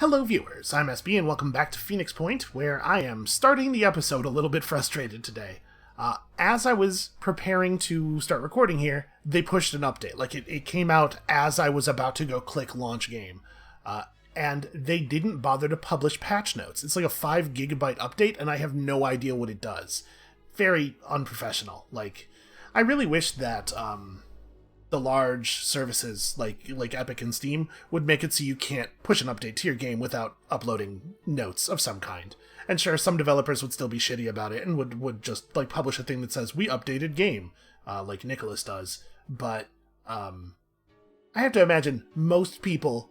Hello viewers, I'm SB and welcome back to Phoenix Point, where I am starting the episode a little bit frustrated today. As I was preparing to start recording here, they pushed an update. It came out as I was about to go click launch game. And they didn't bother to publish patch notes. It's like a 5 gigabyte update and I have no idea what it does. Very unprofessional. I really wish that, the large services like Epic and Steam would make it so you can't push an update to your game without uploading notes of some kind. And sure, some developers would still be shitty about it and would just publish a thing that says, we updated game, like Nicholas does. But I have to imagine most people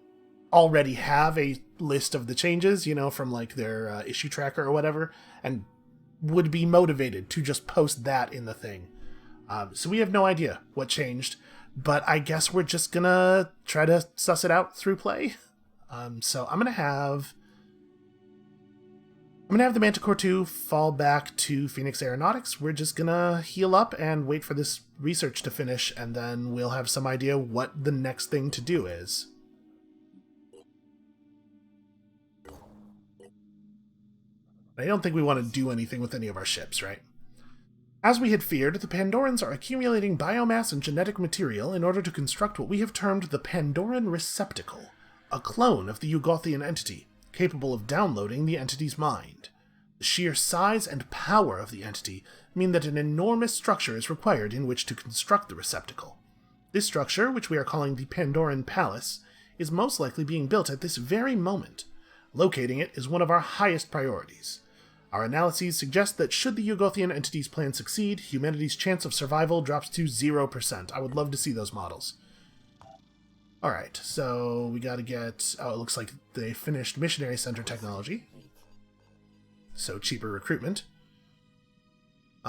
already have a list of the changes, from their issue tracker or whatever, and would be motivated to just post that in the thing. So we have no idea what changed. But I guess we're just gonna try to suss it out through play. So I'm gonna have the Manticore 2 fall back to Phoenix Aeronautics. We're just gonna heal up and wait for this research to finish, and then we'll have some idea what the next thing to do is. I don't think we want to do anything with any of our ships, right? As we had feared, the Pandorans are accumulating biomass and genetic material in order to construct what we have termed the Pandorean receptacle, a clone of the Yugothian entity, capable of downloading the entity's mind. The sheer size and power of the entity mean that an enormous structure is required in which to construct the receptacle. This structure, which we are calling the Pandorean Palace, is most likely being built at this very moment. Locating it is one of our highest priorities. Our analyses suggest that should the Yugothian entity's plan succeed, humanity's chance of survival drops to 0%. I would love to see those models. Alright, so we gotta get... Oh, it looks like they finished Missionary Center technology. So cheaper recruitment.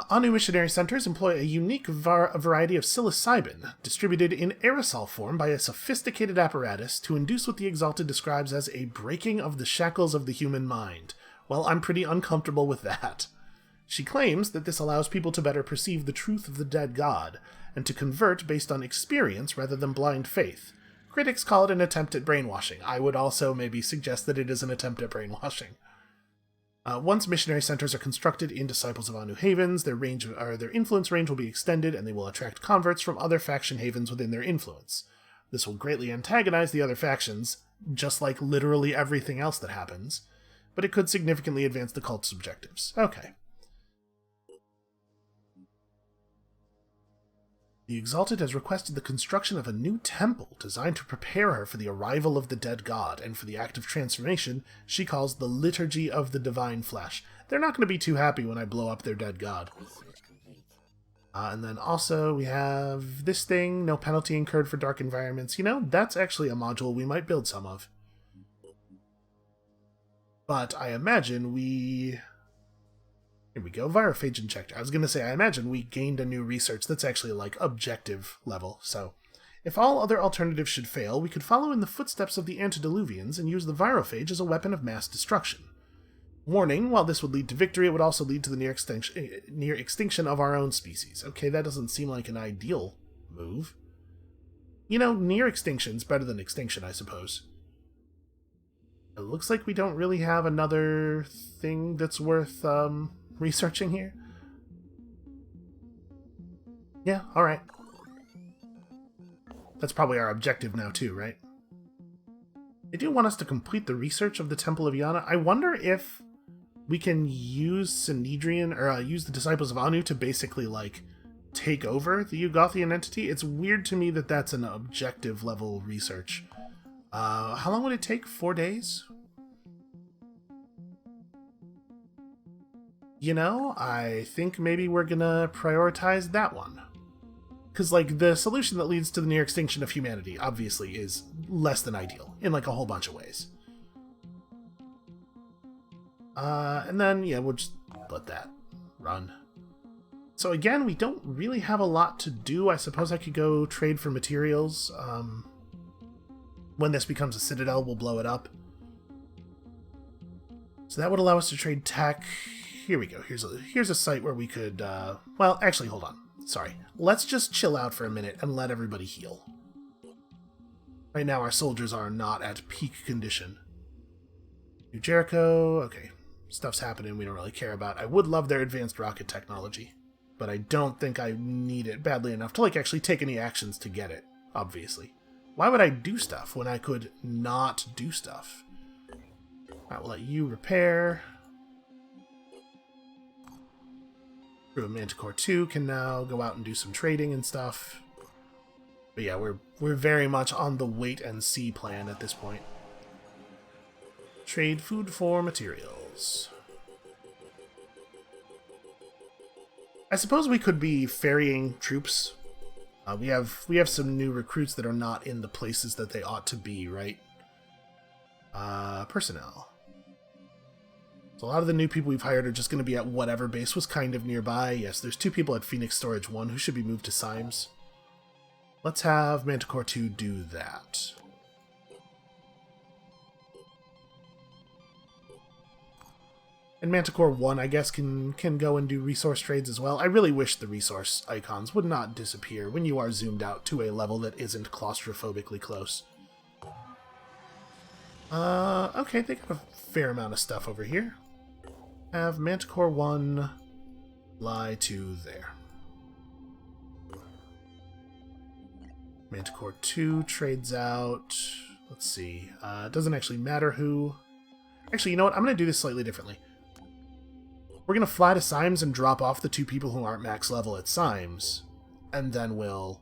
Anu Missionary Centers employ a unique variety of psilocybin, distributed in aerosol form by a sophisticated apparatus to induce what the Exalted describes as a breaking of the shackles of the human mind. Well, I'm pretty uncomfortable with that. She claims that this allows people to better perceive the truth of the dead god, and to convert based on experience rather than blind faith. Critics call it an attempt at brainwashing. I would also maybe suggest that it is an attempt at brainwashing. Once missionary centers are constructed in Disciples of Anu havens, their influence range will be extended, and they will attract converts from other faction havens within their influence. This will greatly antagonize the other factions, just like literally everything else that happens. But it could significantly advance the cult's objectives. Okay. The Exalted has requested the construction of a new temple designed to prepare her for the arrival of the dead god, and for the act of transformation she calls the Liturgy of the Divine Flesh. They're not going to be too happy when I blow up their dead god. And then also we have this thing, no penalty incurred for dark environments. That's actually a module we might build some of. But I imagine we... Here we go, Virophage Injector. I was going to say, I imagine we gained a new research that's actually, objective level. So, if all other alternatives should fail, we could follow in the footsteps of the antediluvians and use the Virophage as a weapon of mass destruction. Warning, while this would lead to victory, it would also lead to the near extinction of our own species. Okay, that doesn't seem like an ideal move. Near extinction's better than extinction, I suppose. It looks like we don't really have another thing that's worth researching here. Yeah, alright. That's probably our objective now too, right? They do want us to complete the research of the Temple of Yana. I wonder if we can use Sanhedrian, or use the Disciples of Anu to basically, take over the Yugothian entity. It's weird to me that that's an objective level research. How long would it take? 4 days? I think maybe we're gonna prioritize that one. Because, the solution that leads to the near extinction of humanity, obviously, is less than ideal, in, a whole bunch of ways. And then, yeah, we'll just let that run. So again, we don't really have a lot to do. I suppose I could go trade for materials. When this becomes a citadel, we'll blow it up. So that would allow us to trade tech. Here we go. Here's a site where we could... well, actually, hold on. Sorry. Let's just chill out for a minute and let everybody heal. Right now, our soldiers are not at peak condition. New Jericho, okay. Stuff's happening we don't really care about. I would love their advanced rocket technology, but I don't think I need it badly enough to, like, actually take any actions to get it, obviously. Why would I do stuff when I could not do stuff? I will let you repair. Crew of Manticore 2 can now go out and do some trading and stuff. But yeah, we're very much on the wait and see plan at this point. Trade food for materials. I suppose we could be ferrying troops. We have some new recruits that are not in the places that they ought to be, right? Personnel. So a lot of the new people we've hired are just going to be at whatever base was kind of nearby. Yes, there's 2 people at Phoenix Storage 1 who should be moved to Symes. Let's have Manticore 2 do that. And Manticore 1, I guess, can go and do resource trades as well. I really wish the resource icons would not disappear when you are zoomed out to a level that isn't claustrophobically close. Okay, they got a fair amount of stuff over here. Have Manticore 1 fly to there. Manticore 2 trades out. Let's see. It doesn't actually matter who. Actually, you know what? I'm going to do this slightly differently. We're going to fly to Symes and drop off the 2 people who aren't max level at Symes, and then we'll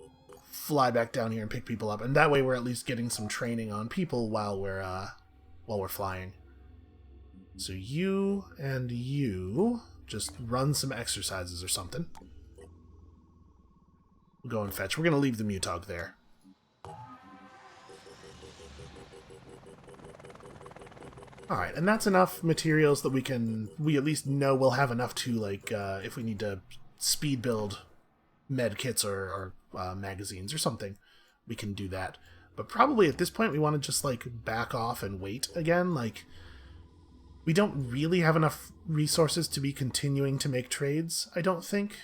fly back down here and pick people up. And that way we're at least getting some training on people while we're flying. So you and you just run some exercises or something. We'll go and fetch. We're going to leave the Mutog there. Alright, and that's enough materials that we at least know we'll have enough to, like, if we need to speed build med kits or magazines or something, we can do that. But probably at this point we want to just, like, back off and wait again. Like, we don't really have enough resources to be continuing to make trades, I don't think.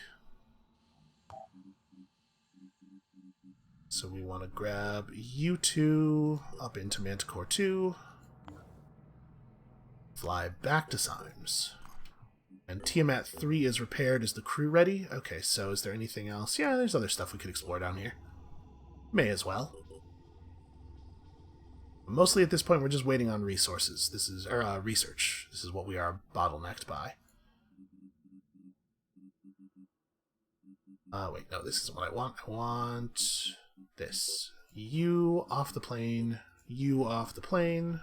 So we want to grab you 2 up into Manticore 2. Fly back to Symes. And Tiamat 3 is repaired. Is the crew ready? Okay, so is there anything else? Yeah, there's other stuff we could explore down here. May as well. Mostly at this point, we're just waiting on resources. This is research. This is what we are bottlenecked by. Wait, no, this isn't what I want. I want this. You off the plane. You off the plane.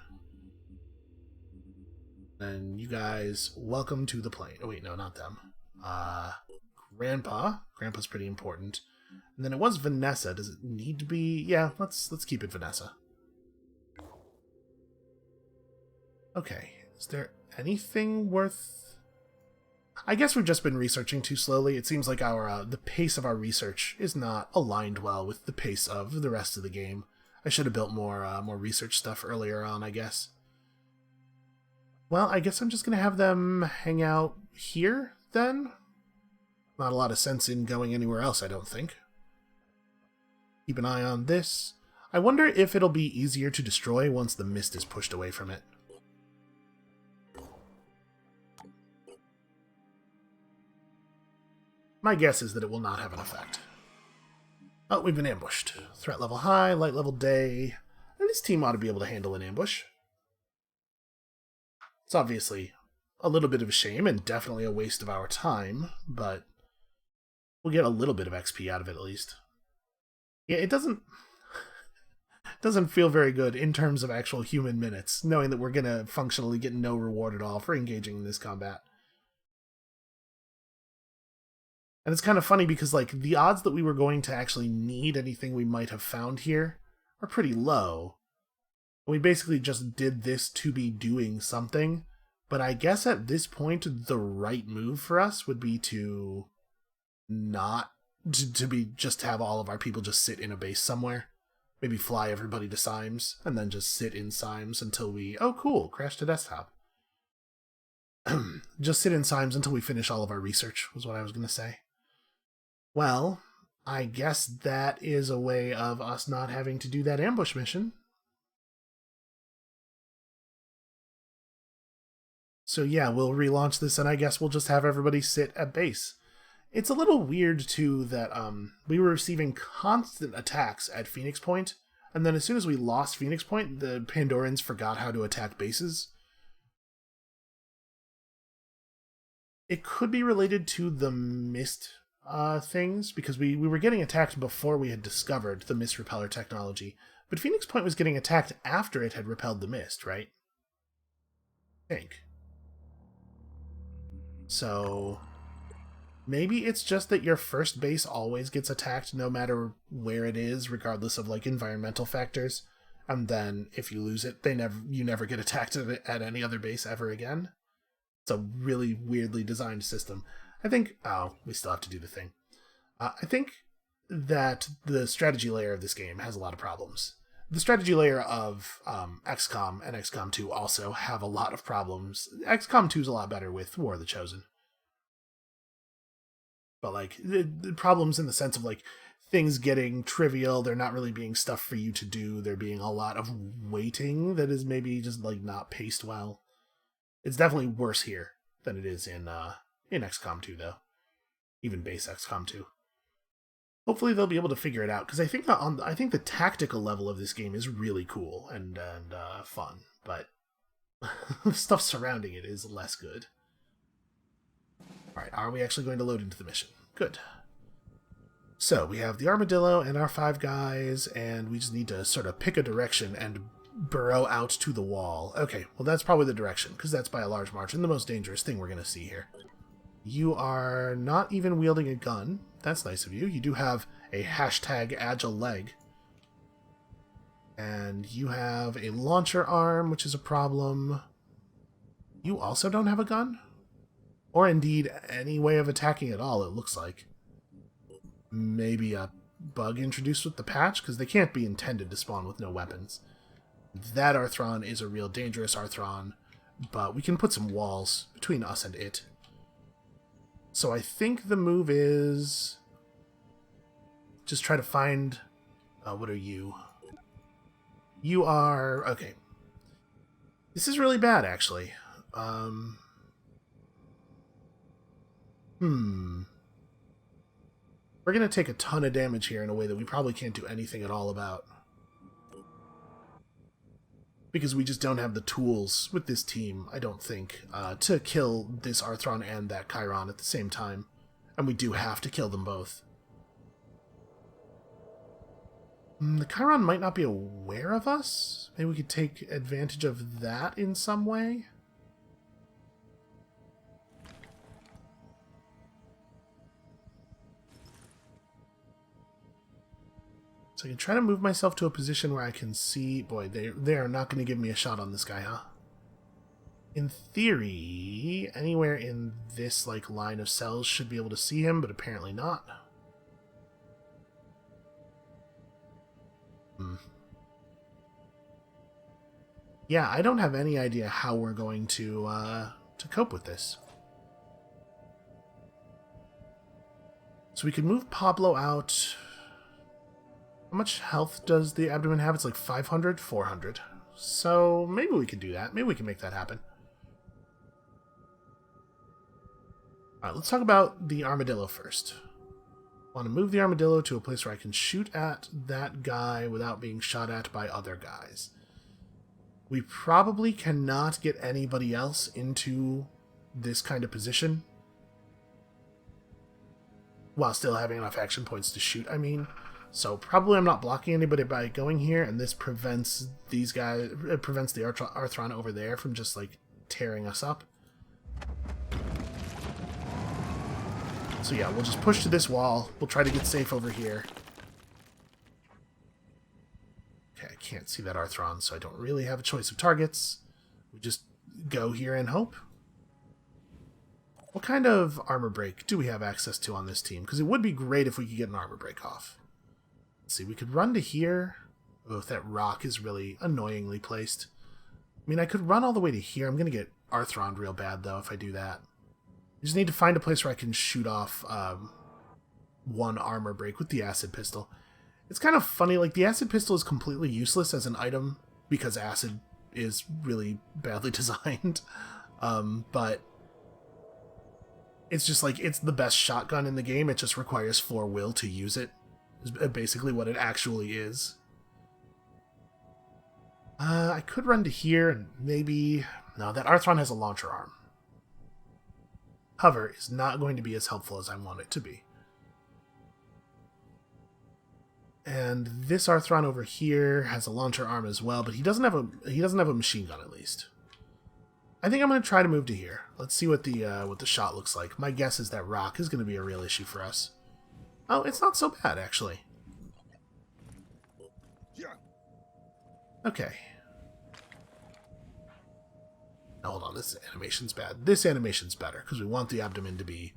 And you guys, welcome to the plane. Oh, wait, no, not them. Grandpa. Grandpa's pretty important. And then it was Vanessa. Does it need to be? Yeah, let's keep it Vanessa. Okay, is there anything worth... I guess we've just been researching too slowly. It seems like the pace of our research is not aligned well with the pace of the rest of the game. I should have built more research stuff earlier on, I guess. Well, I guess I'm just going to have them hang out here, then? Not a lot of sense in going anywhere else, I don't think. Keep an eye on this. I wonder if it'll be easier to destroy once the mist is pushed away from it. My guess is that it will not have an effect. Oh, we've been ambushed. Threat level high, light level day. And this team ought to be able to handle an ambush. It's obviously a little bit of a shame and definitely a waste of our time, but we'll get a little bit of XP out of it at least. Yeah, it doesn't feel very good in terms of actual human minutes, knowing that we're going to functionally get no reward at all for engaging in this combat. And it's kind of funny because, like, the odds that we were going to actually need anything we might have found here are pretty low. We basically just did this to be doing something, but I guess at this point the right move for us would be to not just have all of our people just sit in a base somewhere. Maybe fly everybody to Symes and then just sit in Symes until we... Oh, cool, crash to desktop. Just sit in Symes until we finish all of our research, was what I was going to say. Well, I guess that is a way of us not having to do that ambush mission. So yeah, we'll relaunch this, and I guess we'll just have everybody sit at base. It's a little weird, too, that we were receiving constant attacks at Phoenix Point, and then as soon as we lost Phoenix Point, the Pandorans forgot how to attack bases. It could be related to the mist things, because we were getting attacked before we had discovered the mist repeller technology, but Phoenix Point was getting attacked after it had repelled the mist, right? I think. So maybe it's just that your first base always gets attacked no matter where it is, regardless of like environmental factors. And then if you lose it, you never get attacked at any other base ever again. It's a really weirdly designed system. I think... Oh, we still have to do the thing. I think that the strategy layer of this game has a lot of problems. The strategy layer of XCOM and XCOM 2 also have a lot of problems. XCOM 2 is a lot better with War of the Chosen. But, like, the problems in the sense of, like, things getting trivial, they're not really being stuff for you to do, there being a lot of waiting that is maybe just, like, not paced well. It's definitely worse here than it is in XCOM 2, though. Even base XCOM 2. Hopefully they'll be able to figure it out, because I think the tactical level of this game is really cool and fun, but the stuff surrounding it is less good. Alright, are we actually going to load into the mission? Good. So, we have the armadillo and our 5 guys, and we just need to sort of pick a direction and burrow out to the wall. Okay, well that's probably the direction, because that's by a large margin the most dangerous thing we're going to see here. You are not even wielding a gun. That's nice of you. You do have a #agile leg. And you have a launcher arm, which is a problem. You also don't have a gun? Or indeed, any way of attacking at all, it looks like. Maybe a bug introduced with the patch, because they can't be intended to spawn with no weapons. That Arthron is a real dangerous Arthron, but we can put some walls between us and it. So I think the move is... just try to find... what are you? You are... okay. This is really bad, actually. We're going to take a ton of damage here in a way that we probably can't do anything at all about. Because we just don't have the tools with this team, I don't think, to kill this Arthron and that Chiron at the same time. And we do have to kill them both. The Chiron might not be aware of us? Maybe we could take advantage of that in some way? So I can try to move myself to a position where I can see... boy, they are not going to give me a shot on this guy, huh? In theory, anywhere in this like line of cells should be able to see him, but apparently not. Yeah, I don't have any idea how we're going to cope with this. So we could move Pablo out... How much health does the abdomen have? It's like 500? 400. So maybe we can do that. Maybe we can make that happen. Alright, let's talk about the armadillo first. I want to move the armadillo to a place where I can shoot at that guy without being shot at by other guys. We probably cannot get anybody else into this kind of position while still having enough action points to shoot, I mean. So probably I'm not blocking anybody by going here, and this prevents these guys, it prevents the Arthron over there from just like tearing us up. So yeah, we'll just push to this wall. We'll try to get safe over here. Okay, I can't see that Arthron, so I don't really have a choice of targets. We just go here and hope. What kind of armor break do we have access to on this team? Because it would be great if we could get an armor break off. Let's see, we could run to here. Oh, that rock is really annoyingly placed. I mean, I could run all the way to here. I'm going to get Arthron real bad, though, if I do that. I just need to find a place where I can shoot off one armor break with the acid pistol. It's kind of funny, like, the acid pistol is completely useless as an item because acid is really badly designed. But it's just like, it's the best shotgun in the game. It just requires 4 will to use it, is basically what it actually is. I could run to here and maybe... No, that Arthron has a launcher arm. Hover is not going to be as helpful as I want it to be. And this Arthron over here has a launcher arm as well, but he doesn't have a machine gun at least. I think I'm going to try to move to here. Let's see what the shot looks like. My guess is that rock is going to be a real issue for us. Oh, it's not so bad actually. Okay. Now, hold on, this animation's bad. This animation's better, because we want the abdomen to be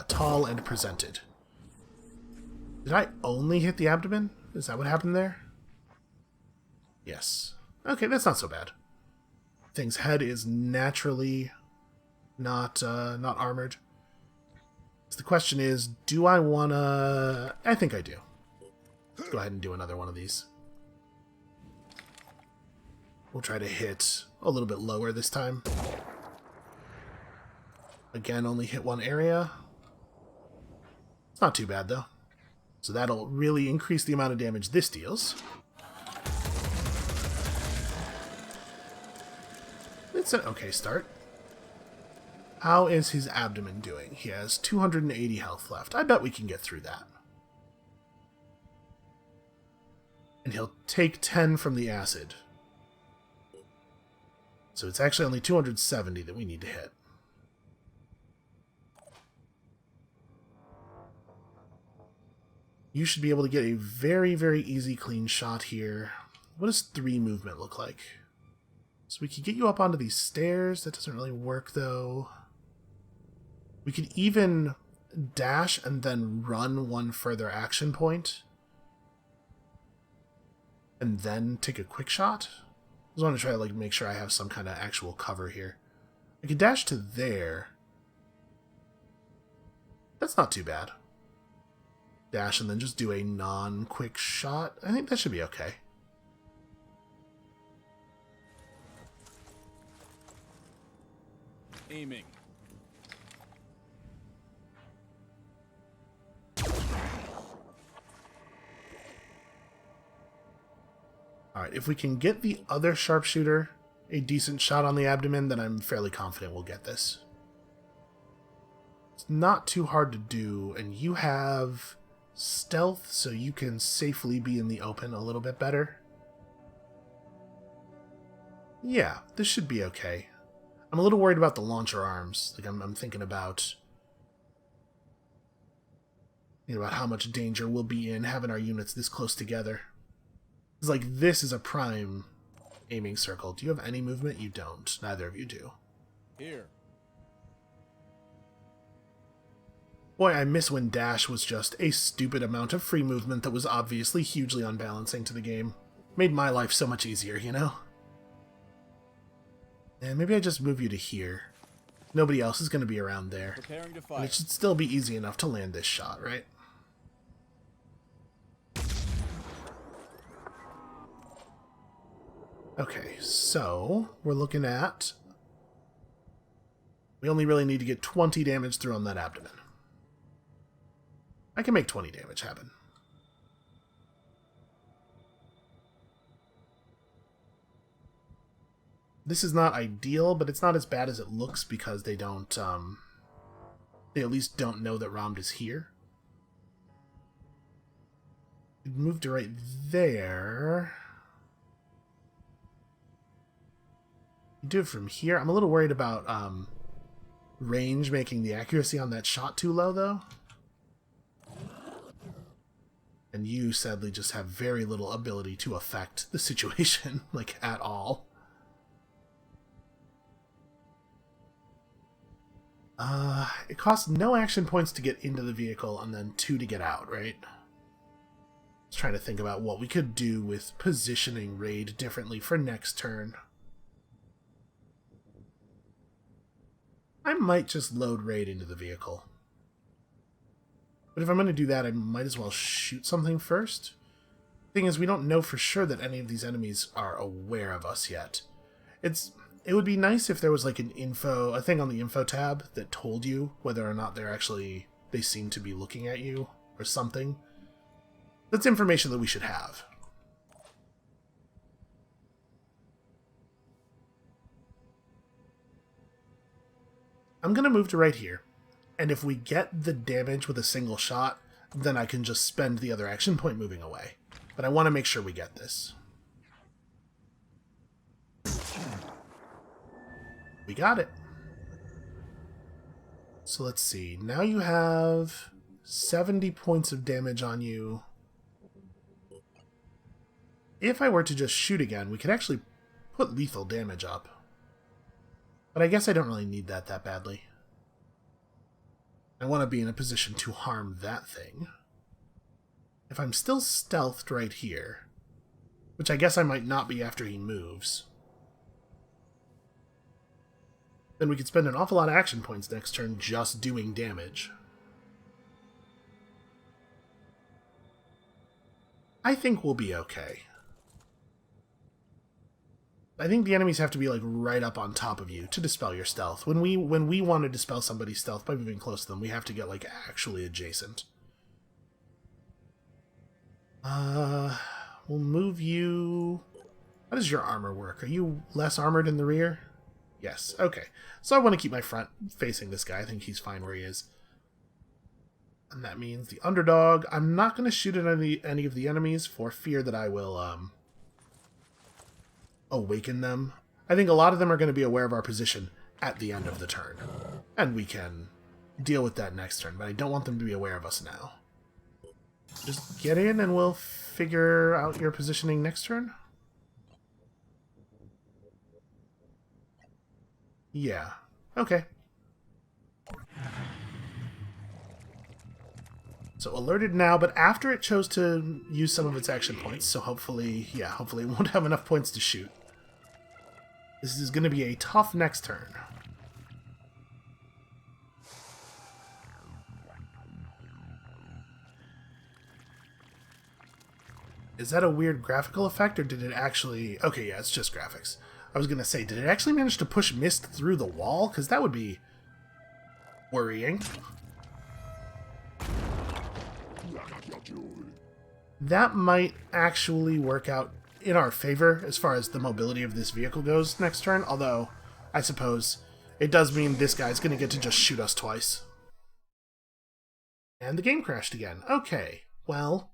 tall and presented. Did I only hit the abdomen? Is that what happened there? Yes. Okay, that's not so bad. Thing's head is naturally not armored. So the question is, do I want to... I think I do. Let's go ahead and do another one of these. We'll try to hit a little bit lower this time. Again, only hit one area. It's not too bad, though. So that'll really increase the amount of damage this deals. It's an okay start. How is his abdomen doing? He has 280 health left. I bet we can get through that. And he'll take 10 from the acid. So it's actually only 270 that we need to hit. You should be able to get a very, very easy clean shot here. What does 3 movement look like? So we could get you up onto these stairs. That doesn't really work, though. We could even dash and then run one further action point. And then take a quick shot. I just want to try to make sure I have some kind of actual cover here. I could dash to there. That's not too bad. Dash and then just do a non-quick shot. I think that should be okay. Aiming. Alright, if we can get the other sharpshooter a decent shot on the abdomen, then I'm fairly confident we'll get this. It's not too hard to do, and you have stealth, so you can safely be in the open a little bit better. Yeah, this should be okay. I'm a little worried about the launcher arms. Like, I'm thinking about... about how much danger we'll be in having our units this close together. It's like, this is a prime aiming circle. Do you have any movement? You don't. Neither of you do. Here. Boy, I miss when dash was just a stupid amount of free movement that was obviously hugely unbalancing to the game. Made my life so much easier, you know? And maybe I just move you to here. Nobody else is going to be around there. Preparing to fire. And it should still be easy enough to land this shot, right? Okay, so we're looking at... we only really need to get 20 damage through on that abdomen. I can make 20 damage happen. This is not ideal, but it's not as bad as it looks because they don't, they at least don't know that Ramd is here. It moved to right there. Do it from here. I'm a little worried about range making the accuracy on that shot too low, though. And you, sadly, just have very little ability to affect the situation, like, at all. It costs no action points to get into the vehicle and then 2 to get out, right? Just trying to think about what we could do with positioning Raid differently for next turn. I might just load Raid into the vehicle. But if I'm going to do that, I might as well shoot something first. Thing is, we don't know for sure that any of these enemies are aware of us yet. It's It would be nice if there was like a thing on the info tab that told you whether or not they seem to be looking at you or something. That's information that we should have. I'm going to move to right here, and if we get the damage with a single shot, then I can just spend the other action point moving away. But I want to make sure we get this. We got it. So let's see. Now you have 70 points of damage on you. If I were to just shoot again, we could actually put lethal damage up. But I guess I don't really need that badly. I want to be in a position to harm that thing. If I'm still stealthed right here, which I guess I might not be after he moves, then we could spend an awful lot of action points next turn just doing damage. I think we'll be okay. I think the enemies have to be like right up on top of you to dispel your stealth. When we want to dispel somebody's stealth by moving close to them, we have to get like actually adjacent. We'll move you. How does your armor work? Are you less armored in the rear? Yes. Okay. So I want to keep my front facing this guy. I think he's fine where he is. And that means the underdog. I'm not going to shoot at any of the enemies for fear that I will awaken them. I think a lot of them are going to be aware of our position at the end of the turn. And we can deal with that next turn, but I don't want them to be aware of us now. Just get in and we'll figure out your positioning next turn. Yeah. Okay. So alerted now, but after it chose to use some of its action points, so hopefully it won't have enough points to shoot. This is going to be a tough next turn. Is that a weird graphical effect, or did it actually... Okay, yeah, it's just graphics. I was going to say, did it actually manage to push mist through the wall? Because that would be worrying. That might actually work out in our favor as far as the mobility of this vehicle goes next turn, although I suppose it does mean this guy's going to get to just shoot us twice. And the game crashed again. Okay, well,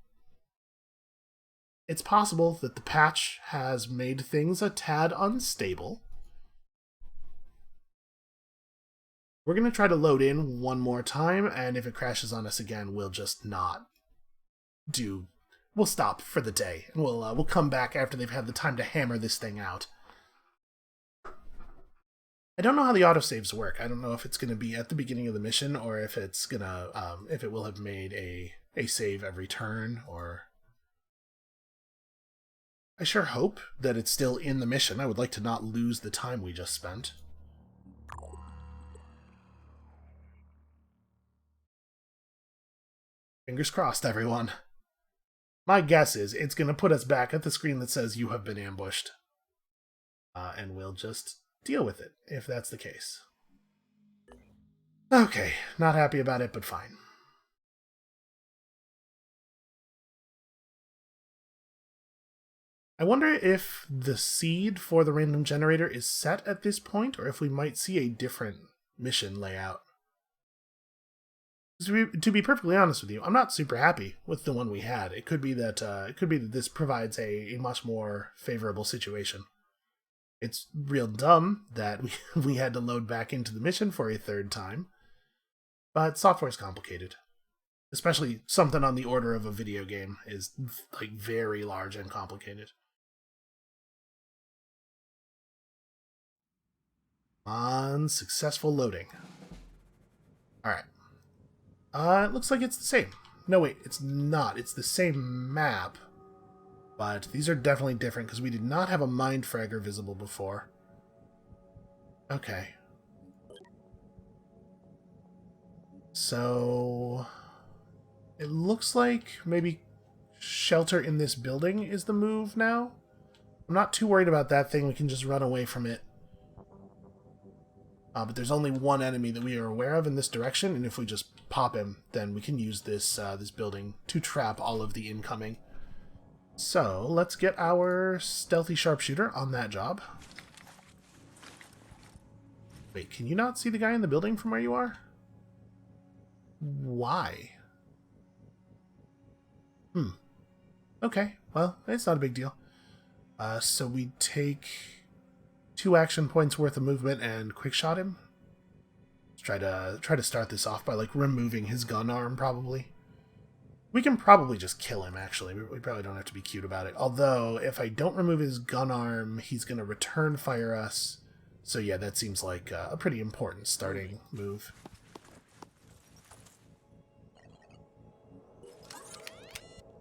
it's possible that the patch has made things a tad unstable. We're going to try to load in one more time, and if it crashes on us again, we'll just not do... We'll stop for the day, and we'll come back after they've had the time to hammer this thing out. I don't know how the autosaves work. I don't know if it's going to be at the beginning of the mission, or if it's gonna if it will have made a save every turn, or... I sure hope that it's still in the mission. I would like to not lose the time we just spent. Fingers crossed, everyone. My guess is it's going to put us back at the screen that says you have been ambushed. And we'll just deal with it, if that's the case. Okay, not happy about it, but fine. I wonder if the seed for the random generator is set at this point, or if we might see a different mission layout. To be perfectly honest with you, I'm not super happy with the one we had. It could be that this provides a much more favorable situation. It's real dumb that we had to load back into the mission for a third time, but software's complicated. Especially something on the order of a video game is like very large and complicated. Unsuccessful loading. Alright. It looks like it's the same. No, wait, it's not. It's the same map. But these are definitely different because we did not have a mind fragger visible before. Okay. So... it looks like maybe shelter in this building is the move now. I'm not too worried about that thing. We can just run away from it. But there's only one enemy that we are aware of in this direction, and if we just pop him, then we can use this this building to trap all of the incoming. So, let's get our stealthy sharpshooter on that job. Wait, can you not see the guy in the building from where you are? Why? Okay, well, it's not a big deal. So we take 2 action points worth of movement and quick shot him. Let's try to start this off by like removing his gun arm, probably. We can probably just kill him, actually. We probably don't have to be cute about it. Although, if I don't remove his gun arm, he's going to return fire us. So yeah, that seems like a pretty important starting move.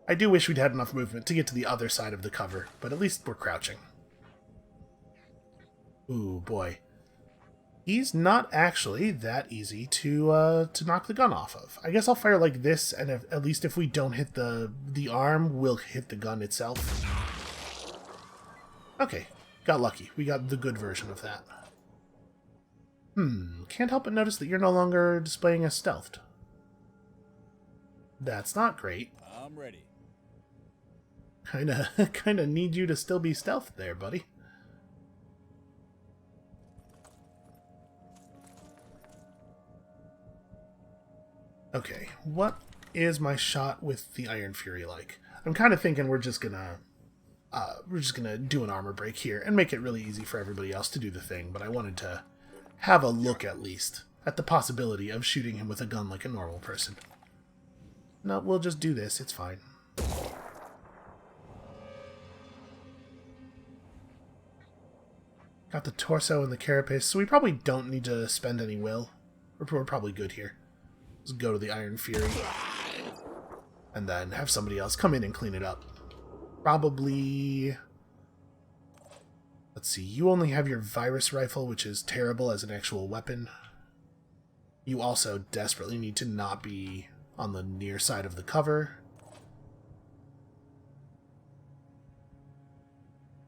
I do wish we'd had enough movement to get to the other side of the cover, but at least we're crouching. Ooh, boy. He's not actually that easy to knock the gun off of. I guess I'll fire like this, and at least if we don't hit the arm, we'll hit the gun itself. Okay, got lucky. We got the good version of that. Can't help but notice that you're no longer displaying as stealthed. That's not great. I'm ready. Kinda need you to still be stealthed there, buddy. Okay, what is my shot with the Iron Fury like? I'm kind of thinking we're just gonna do an armor break here and make it really easy for everybody else to do the thing, but I wanted to have a look at least at the possibility of shooting him with a gun like a normal person. No, we'll just do this, it's fine. Got the torso and the carapace, so we probably don't need to spend any will. We're probably good here. Just go to the Iron Fury. And then have somebody else come in and clean it up. Probably... Let's see, you only have your virus rifle, which is terrible as an actual weapon. You also desperately need to not be on the near side of the cover.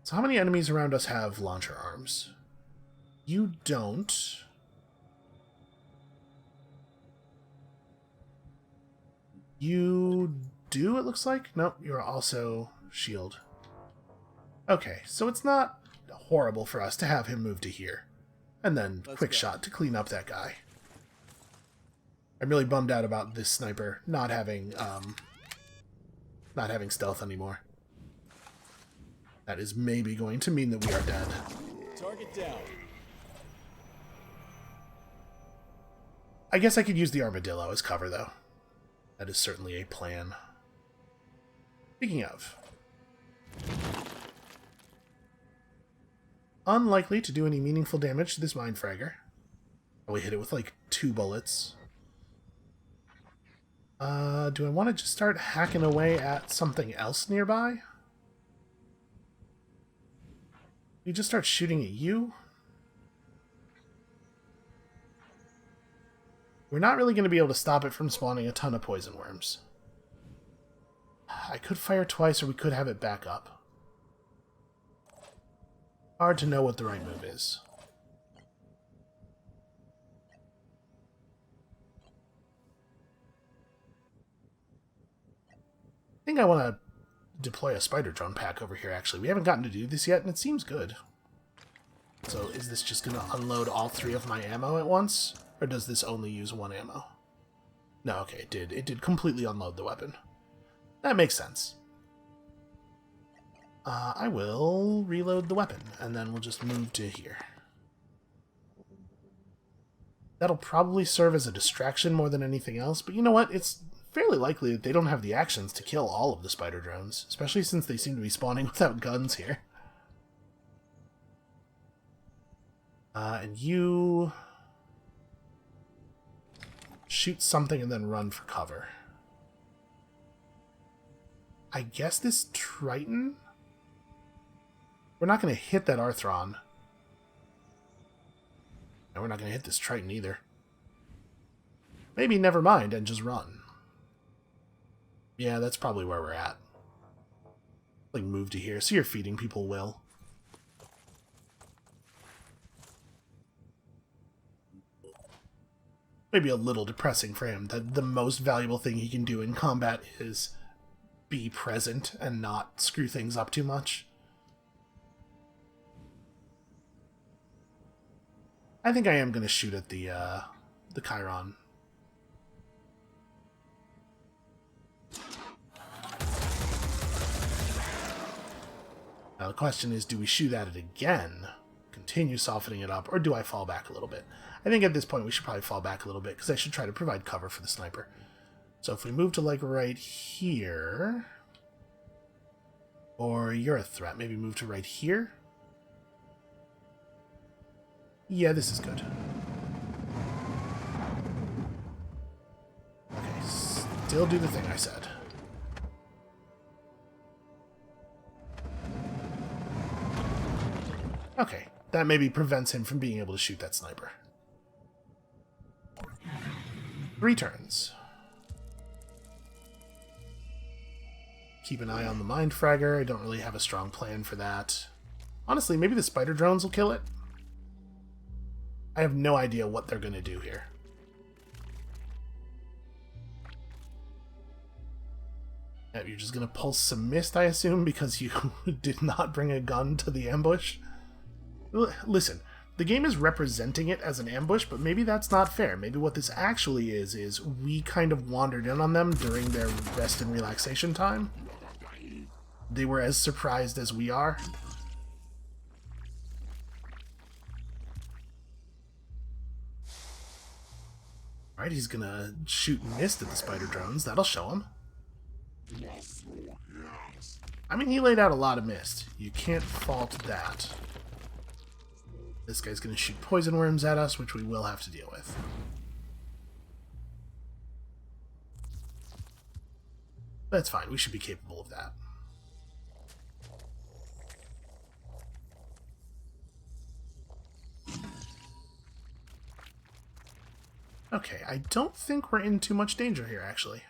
So how many enemies around us have launcher arms? You don't. You do, it looks like? Nope, you're also shield. Okay, so it's not horrible for us to have him move to here. And then quick shot to clean up that guy. I'm really bummed out about this sniper not having stealth anymore. That is maybe going to mean that we are dead. Target down. I guess I could use the armadillo as cover, though. That is certainly a plan. Speaking of... Unlikely to do any meaningful damage to this mine fragger. We hit it with like 2 bullets. Do I want to just start hacking away at something else nearby? You just start shooting at you? We're not really going to be able to stop it from spawning a ton of poison worms. I could fire twice, or we could have it back up. Hard to know what the right move is. I think I want to deploy a spider drone pack over here, actually. We haven't gotten to do this yet, and it seems good. So is this just going to unload all 3 of my ammo at once? Or does this only use 1 ammo? No, okay, it did. It did completely unload the weapon. That makes sense. I will reload the weapon, and then we'll just move to here. That'll probably serve as a distraction more than anything else, but you know what? It's fairly likely that they don't have the actions to kill all of the spider drones, especially since they seem to be spawning without guns here. And you... shoot something and then run for cover. I guess this Triton? We're not going to hit that Arthron. And we're not going to hit this Triton either. Maybe never mind and just run. Yeah, that's probably where we're at. Like, move to here. So you're feeding people will. maybe a little depressing for him that the most valuable thing he can do in combat is be present and not screw things up too much. I think I am going to shoot at the Chiron. Now the question is, do we shoot at it again, continue softening it up, or do I fall back a little bit? I think at this point we should probably fall back a little bit, because I should try to provide cover for the sniper. So if we move to, like, right here... Or you're a threat. Maybe move to right here? Yeah, this is good. Okay, still do the thing I said. Okay, that maybe prevents him from being able to shoot that sniper. 3 turns. Keep an eye on the Mind Fragger. I don't really have a strong plan for that. Honestly, maybe the spider drones will kill it. I have no idea what they're going to do here. You're just going to pulse some mist, I assume, because you did not bring a gun to the ambush? Listen, the game is representing it as an ambush, but maybe that's not fair. Maybe what this actually is we kind of wandered in on them during their rest and relaxation time. They were as surprised as we are. Alright, he's gonna shoot mist at the spider drones. That'll show him. I mean, he laid out a lot of mist. You can't fault that. This guy's gonna shoot poison worms at us, which we will have to deal with. That's fine. We should be capable of that. Okay, I don't think we're in too much danger here, actually.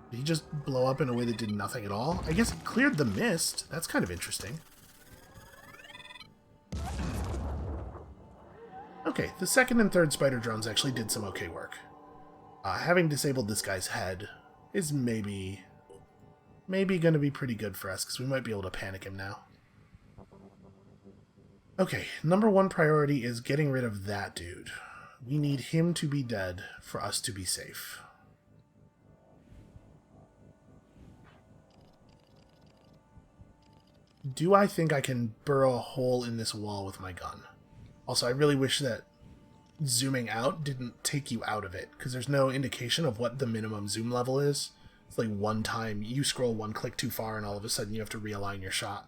Did he just blow up in a way that did nothing at all? I guess it cleared the mist. That's kind of interesting. Okay, the second and third spider drones actually did some okay work. Having disabled this guy's head is maybe going to be pretty good for us, because we might be able to panic him now. Okay, number 1 priority is getting rid of that dude. We need him to be dead for us to be safe. Do I think I can burrow a hole in this wall with my gun? Also, I really wish that zooming out didn't take you out of it, because there's no indication of what the minimum zoom level is. It's like one time you scroll 1 click too far and all of a sudden you have to realign your shot.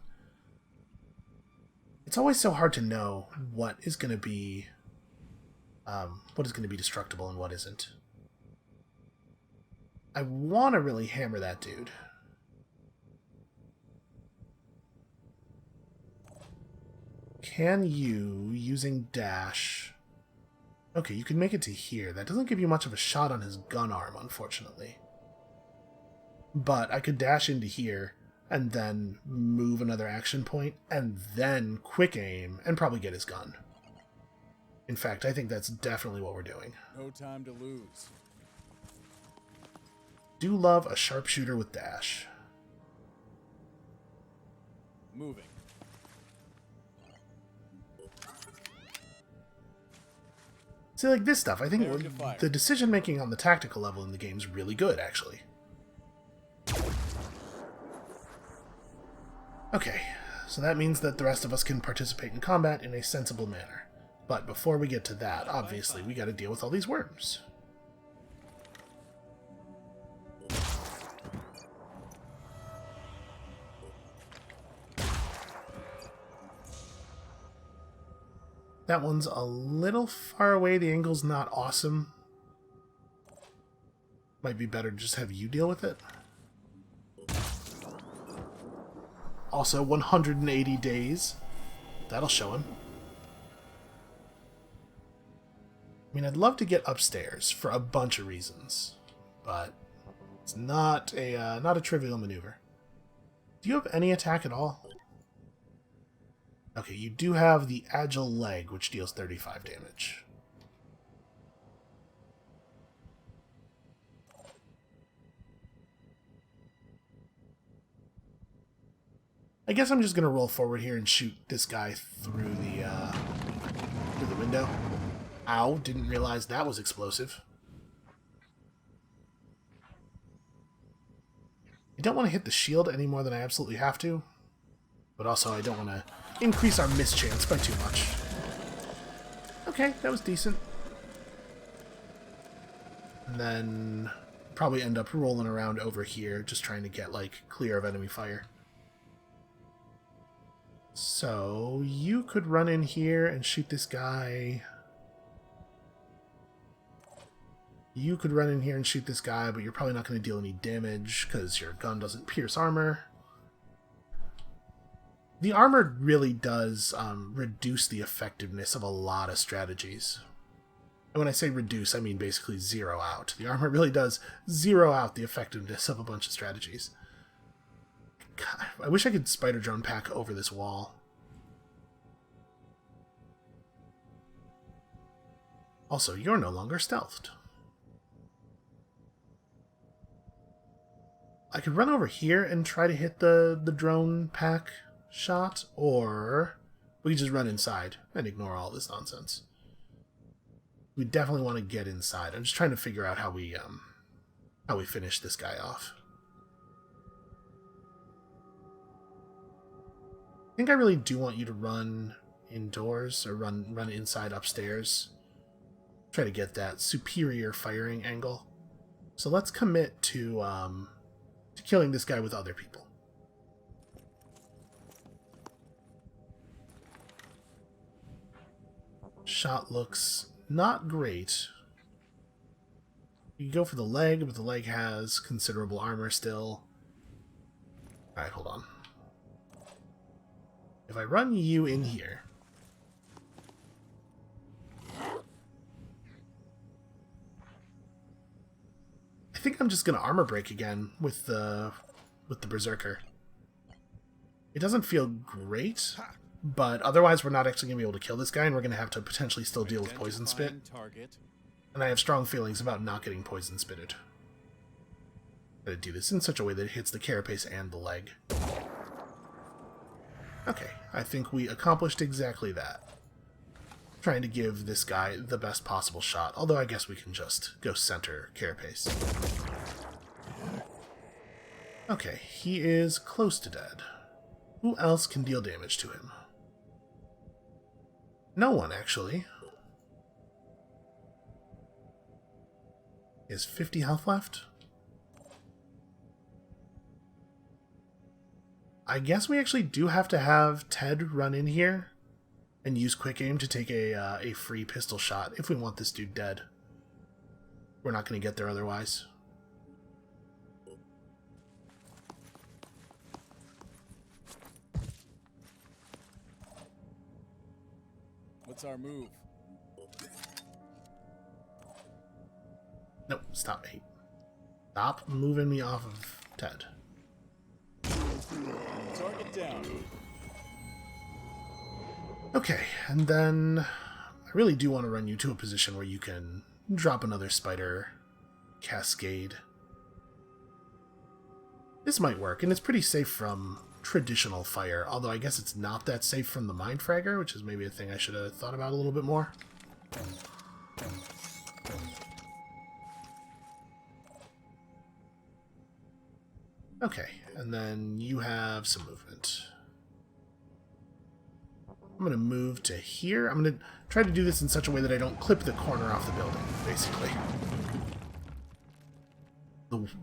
It's always so hard to know what is going to be destructible and what isn't. I want to really hammer that dude. Can you, using dash... Okay, you can make it to here. That doesn't give you much of a shot on his gun arm, unfortunately. But I could dash into here, and then move another action point, and then quick aim, and probably get his gun. In fact, I think that's definitely what we're doing. No time to lose. Do love a sharpshooter with dash. Moving. See, like this stuff, I think the decision-making on the tactical level in the game is really good, actually. Okay, so that means that the rest of us can participate in combat in a sensible manner. But before we get to that, obviously, we gotta deal with all these worms. That one's a little far away. The angle's not awesome. Might be better to just have you deal with it. Also, 180 days. That'll show him. I mean, I'd love to get upstairs for a bunch of reasons, but it's not a trivial maneuver. Do you have any attack at all? Okay, you do have the agile leg, which deals 35 damage. I guess I'm just going to roll forward here and shoot this guy through the window. Ow, didn't realize that was explosive. I don't want to hit the shield any more than I absolutely have to, but also I don't want to increase our miss chance by too much. Okay, that was decent. And then probably end up rolling around over here, just trying to get, like, clear of enemy fire. So, you could run in here and shoot this guy. You could run in here and shoot this guy, but you're probably not going to deal any damage because your gun doesn't pierce armor. The armor really does reduce the effectiveness of a lot of strategies. And when I say reduce, I mean basically zero out. The armor really does zero out the effectiveness of a bunch of strategies. God, I wish I could spider drone pack over this wall. Also, you're no longer stealthed. I could run over here and try to hit the drone pack shot, or we could just run inside and ignore all this nonsense. We definitely want to get inside. I'm just trying to figure out how we finish this guy off. I think I really do want you to run indoors or run inside upstairs. Try to get that superior firing angle. So let's commit to killing this guy with other people. Shot looks not great. You can go for the leg, but the leg has considerable armor still. Alright, hold on. If I run you in here... I think I'm just going to armor break again with the Berserker. It doesn't feel great, but otherwise we're not actually going to be able to kill this guy, and we're going to have to potentially still deal with Poison Spit. And I have strong feelings about not getting Poison Spitted. I'm going to do this in such a way that it hits the carapace and the leg. Okay, I think we accomplished exactly that. Trying to give this guy the best possible shot, although I guess we can just go center carapace. Okay, he is close to dead. Who else can deal damage to him? No one, actually. He has 50 health left? I guess we actually do have to have Ted run in here and use quick aim to take a free pistol shot if we want this dude dead. We're not going to get there otherwise. What's our move? Nope, stop. Hey, stop moving me off of Ted. Target down. Okay, and then I really do want to run you to a position where you can drop another spider cascade. This might work, and it's pretty safe from traditional fire, although I guess it's not that safe from the Mind Fragger, which is maybe a thing I should have thought about a little bit more. Okay, and then you have some movement. I'm going to move to here. I'm going to try to do this in such a way that I don't clip the corner off the building, basically.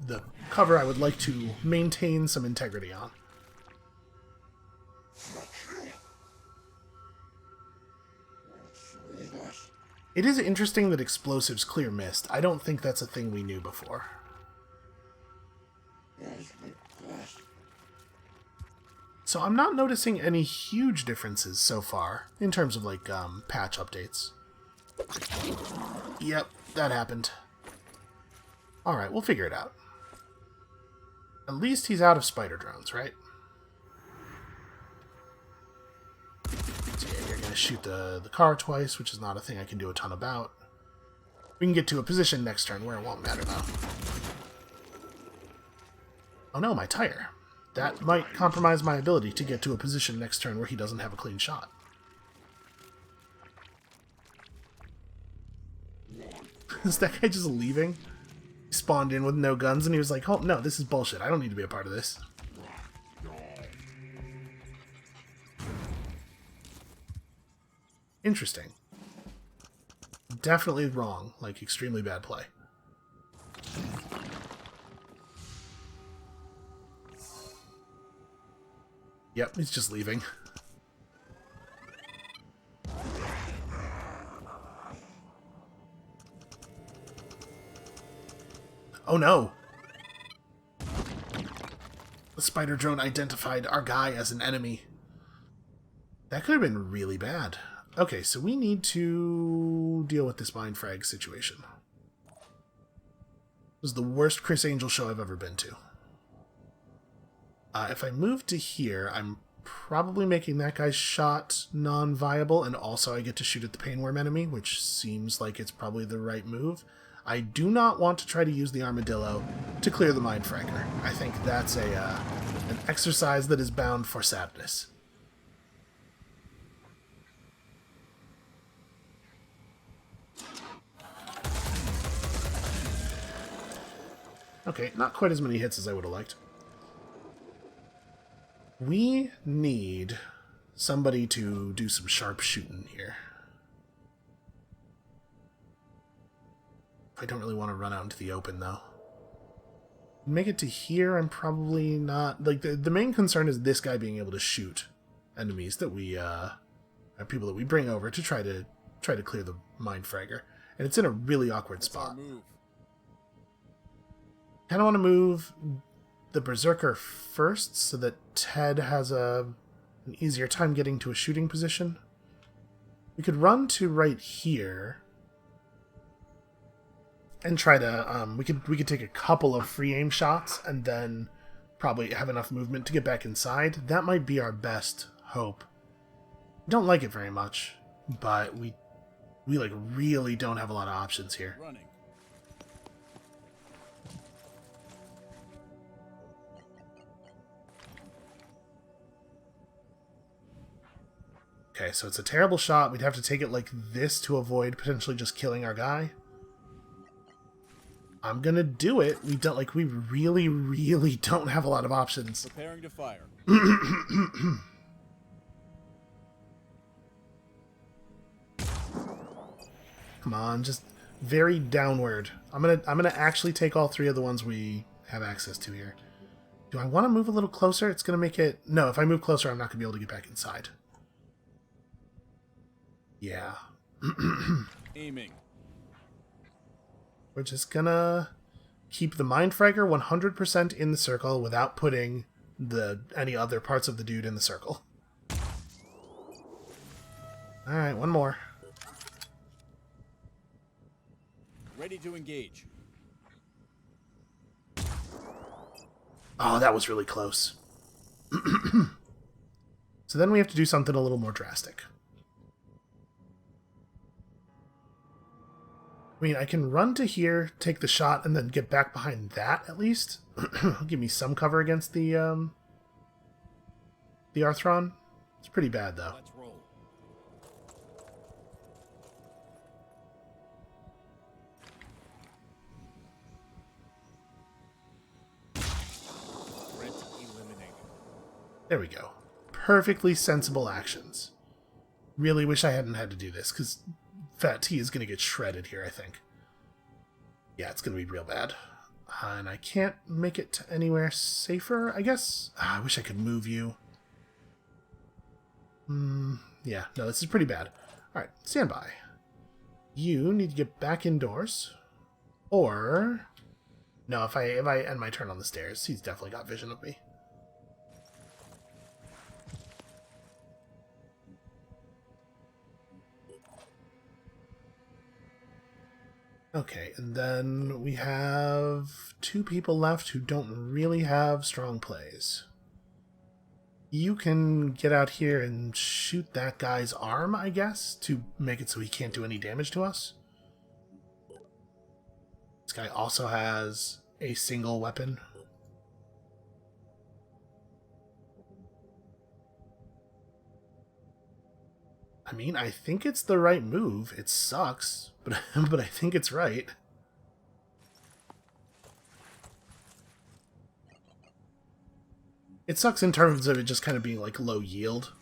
The cover I would like to maintain some integrity on. It is interesting that explosives clear mist. I don't think that's a thing we knew before. So I'm not noticing any huge differences so far in terms of, like, patch updates. Yep, that happened. Alright, we'll figure it out. At least he's out of spider drones, right? shoot the car twice, which is not a thing I can do a ton about. We can get to a position next turn where it won't matter, though. Oh no, my tire. That might compromise my ability to get to a position next turn where he doesn't have a clean shot. Is that guy just leaving? He spawned in with no guns and he was like, oh no, this is bullshit. I don't need to be a part of this. Interesting. Definitely wrong. Like, extremely bad play. Yep, he's just leaving. Oh no! The spider drone identified our guy as an enemy. That could have been really bad. Okay, so we need to deal with this mind frag situation. This was the worst Chris Angel show I've ever been to. If I move to here, I'm probably making that guy's shot non-viable, and also I get to shoot at the Painworm enemy, which seems like it's probably the right move. I do not want to try to use the Armadillo to clear the Mind Fragger. I think that's an exercise that is bound for sadness. Okay, not quite as many hits as I would have liked. We need somebody to do some sharp shooting here. I don't really want to run out into the open, though. Make it to here, I'm probably not... Like, the main concern is this guy being able to shoot enemies that we, people that we bring over to try to clear the Mind Fragger. And it's in a really awkward spot. Kind of want to move the Berserker first, so that Ted has an easier time getting to a shooting position. We could run to right here... and try to, we could take a couple of free aim shots and then probably have enough movement to get back inside. That might be our best hope. I don't like it very much, but we like really don't have a lot of options here. Running. Okay, so it's a terrible shot. We'd have to take it like this to avoid potentially just killing our guy. I'm gonna do it. We really, really don't have a lot of options. Preparing to fire. Come on, just very downward. I'm gonna actually take all three of the ones we have access to here. Do I want to move a little closer? It's gonna make it... No, if I move closer, I'm not gonna be able to get back inside. Yeah. Aiming. We're just gonna keep the Mind Fragger 100% in the circle without putting any other parts of the dude in the circle. Alright, one more. Ready to engage. Oh, that was really close. So then we have to do something a little more drastic. I mean, I can run to here, take the shot, and then get back behind that, at least. Give me some cover against the Arthron. It's pretty bad, though. Let's roll. Threat eliminated. There we go. Perfectly sensible actions. Really wish I hadn't had to do this, because Fat T is going to get shredded here, I think. Yeah, it's going to be real bad. And I can't make it to anywhere safer, I guess? I wish I could move you. Yeah, no, this is pretty bad. Alright, stand by. You need to get back indoors. Or... No, if I end my turn on the stairs, he's definitely got vision of me. Okay, and then we have two people left who don't really have strong plays. You can get out here and shoot that guy's arm, I guess, to make it so he can't do any damage to us. This guy also has a single weapon. I mean, I think it's the right move. It sucks, but but I think it's right. It sucks in terms of it just kind of being like low yield.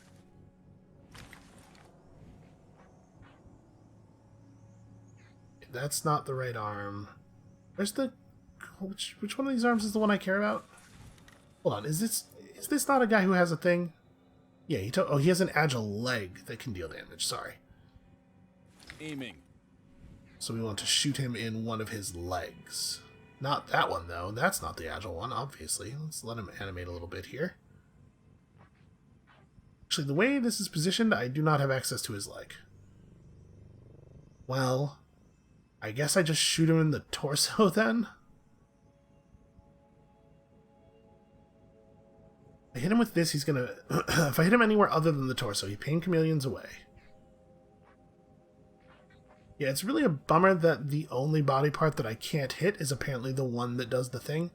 That's not the right arm. Where's the... Which one of these arms is the one I care about? Hold on, is this not a guy who has a thing? Yeah, he has an agile leg that can deal damage, sorry. Aiming. So we want to shoot him in one of his legs. Not that one, though. That's not the agile one, obviously. Let's let him animate a little bit here. Actually, the way this is positioned, I do not have access to his leg. Well, I guess I just shoot him in the torso, then? If I hit him with this, he's gonna... if I hit him anywhere other than the torso, he pain chameleons away. Yeah, it's really a bummer that the only body part that I can't hit is apparently the one that does the thing.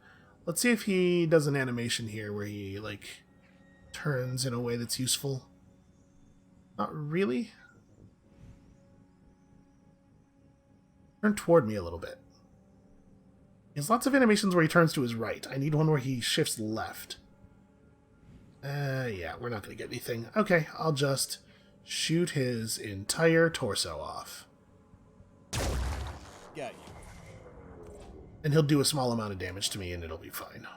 Let's see if he does an animation here where he, like, turns in a way that's useful. Not really. Turn toward me a little bit. He has lots of animations where he turns to his right. I need one where he shifts left. Yeah, we're not going to get anything. Okay, I'll just shoot his entire torso off. Got you. And he'll do a small amount of damage to me and it'll be fine.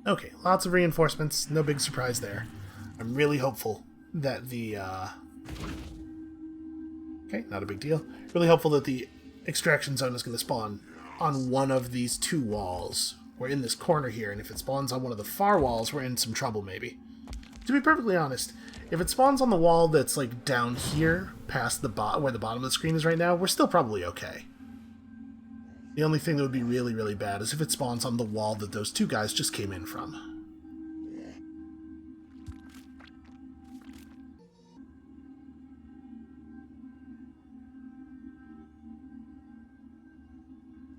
Okay, lots of reinforcements. No big surprise there. I'm really hopeful that the... Okay, not a big deal. Really hopeful that the extraction zone is going to spawn on one of these two walls. We're in this corner here, and if it spawns on one of the far walls, we're in some trouble, maybe. To be perfectly honest, if it spawns on the wall that's, like, down here, past the where the bottom of the screen is right now, we're still probably okay. The only thing that would be really, really bad is if it spawns on the wall that those two guys just came in from.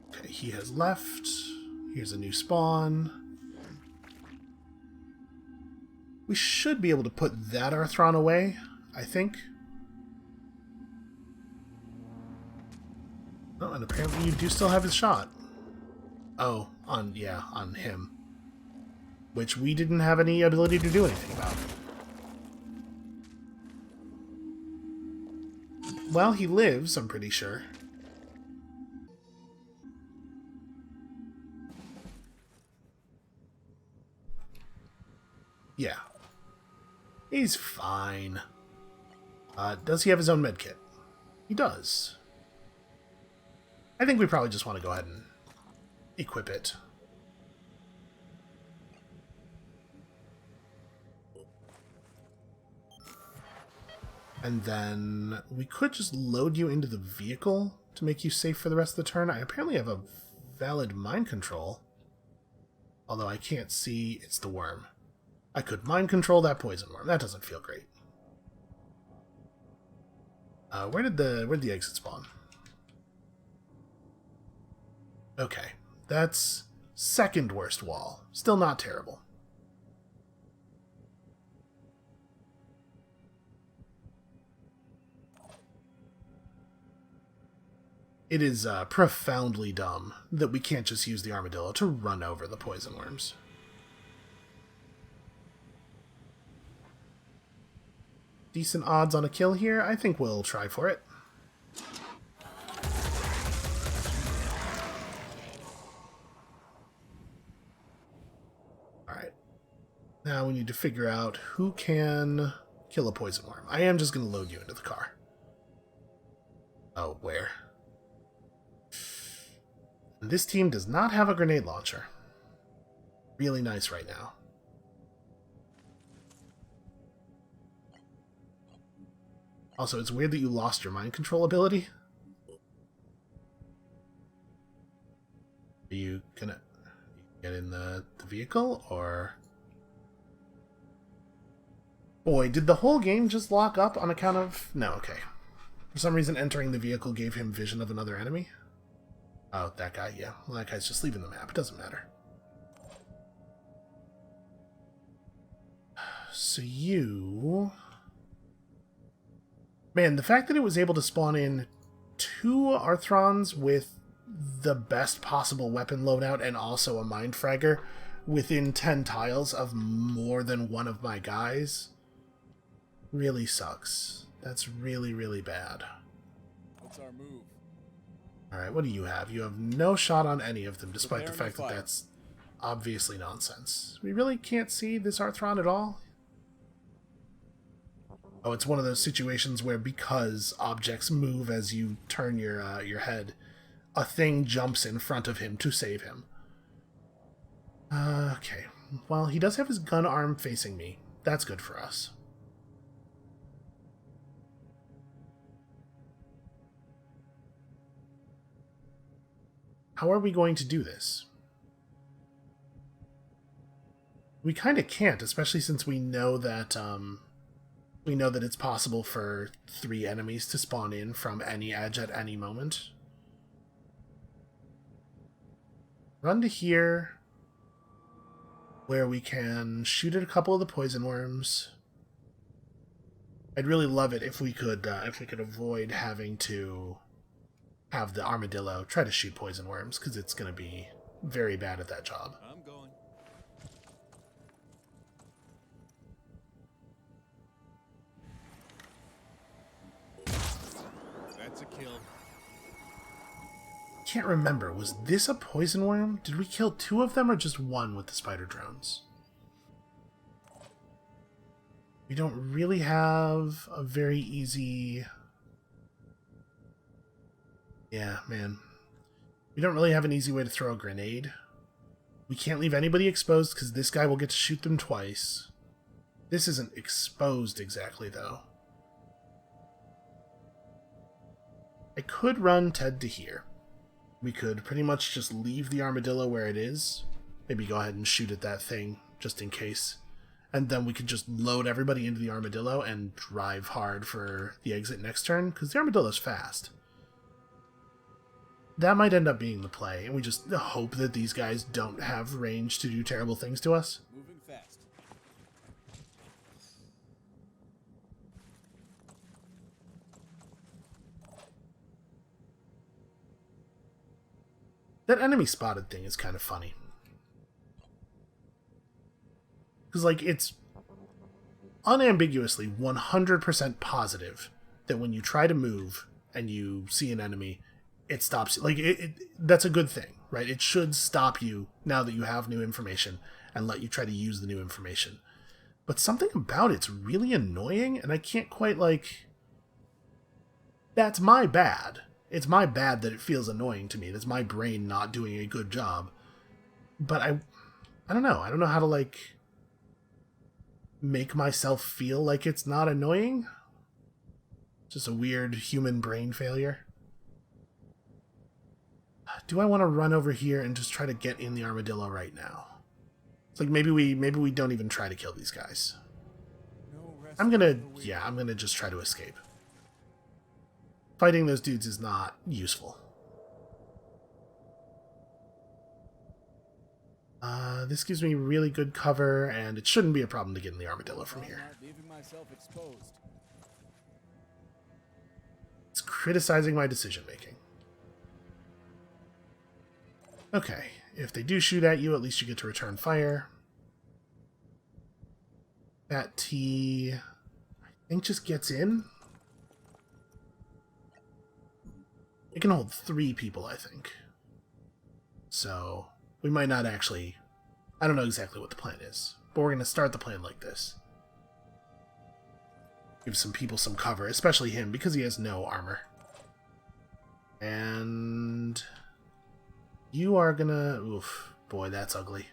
Okay, he has left. Here's a new spawn. We should be able to put that Arthron away, I think. Oh, and apparently you do still have his shot. Oh, on him. Which we didn't have any ability to do anything about. Well, he lives, I'm pretty sure. Yeah. He's fine. Does he have his own medkit? He does. I think we probably just want to go ahead and equip it. And then we could just load you into the vehicle to make you safe for the rest of the turn. I apparently have a valid mind control. Although I can't see it's the worm. I could mind control that poison worm. That doesn't feel great. Where'd the exit spawn? Okay, that's second worst wall. Still not terrible. It is profoundly dumb that we can't just use the armadillo to run over the poison worms. Decent odds on a kill here. I think we'll try for it. Alright. Now we need to figure out who can kill a poison worm. I am just going to load you into the car. Oh, where? This team does not have a grenade launcher. really nice right now. Also, it's weird that you lost your mind control ability. Are you gonna get in the vehicle, or... Boy, did the whole game just lock up on account of... No, okay. For some reason, entering the vehicle gave him vision of another enemy. Oh, that guy, yeah. Well, that guy's just leaving the map. It doesn't matter. So you... Man, the fact that it was able to spawn in 2 Arthrons with the best possible weapon loadout and also a mind fragger within 10 tiles of more than one of my guys really sucks. That's really, really bad. What's our move? Alright, what do you have? You have no shot on any of them, despite the fact that that's obviously nonsense. We really can't see this Arthron at all? Oh, it's one of those situations where because objects move as you turn your head, a thing jumps in front of him to save him. Okay. Well, he does have his gun arm facing me. That's good for us. How are we going to do this? We kind of can't, especially since we know that it's possible for 3 enemies to spawn in from any edge at any moment. Run to here, where we can shoot at a couple of the poison worms. I'd really love it if we could avoid having to have the armadillo try to shoot poison worms, because it's going to be very bad at that job. I'm going. That's a kill. Can't remember, was this a poison worm? Did we kill 2 of them or just 1 with the spider drones? We don't really have a very easy... Yeah, man. We don't really have an easy way to throw a grenade. We can't leave anybody exposed because this guy will get to shoot them twice. This isn't exposed exactly, though. I could run Ted to here. We could pretty much just leave the armadillo where it is. Maybe go ahead and shoot at that thing, just in case. And then we could just load everybody into the armadillo and drive hard for the exit next turn, because the armadillo's fast. That might end up being the play, and we just hope that these guys don't have range to do terrible things to us. Moving fast. That enemy spotted thing is kind of funny. Because, like, it's unambiguously 100% positive that when you try to move and you see an enemy, it stops you. Like, that's a good thing, right? It should stop you now that you have new information and let you try to use the new information. But something about it's really annoying, and I can't quite, like... That's my bad. It's my bad that it feels annoying to me. That's my brain not doing a good job. But I don't know. I don't know how to, like, make myself feel like it's not annoying. Just a weird human brain failure. Do I want to run over here and just try to get in the armadillo right now? It's like maybe we don't even try to kill these guys. I'm gonna just try to escape. Fighting those dudes is not useful. This gives me really good cover, and it shouldn't be a problem to get in the armadillo from here. Leaving myself exposed. It's criticizing my decision-making. Okay, if they do shoot at you, at least you get to return fire. That T, I think, just gets in. It can hold 3 people, I think. So, we might not actually... I don't know exactly what the plan is, but we're going to start the plan like this. Give some people some cover, especially him, because he has no armor. And... you are gonna... oof, boy, that's ugly.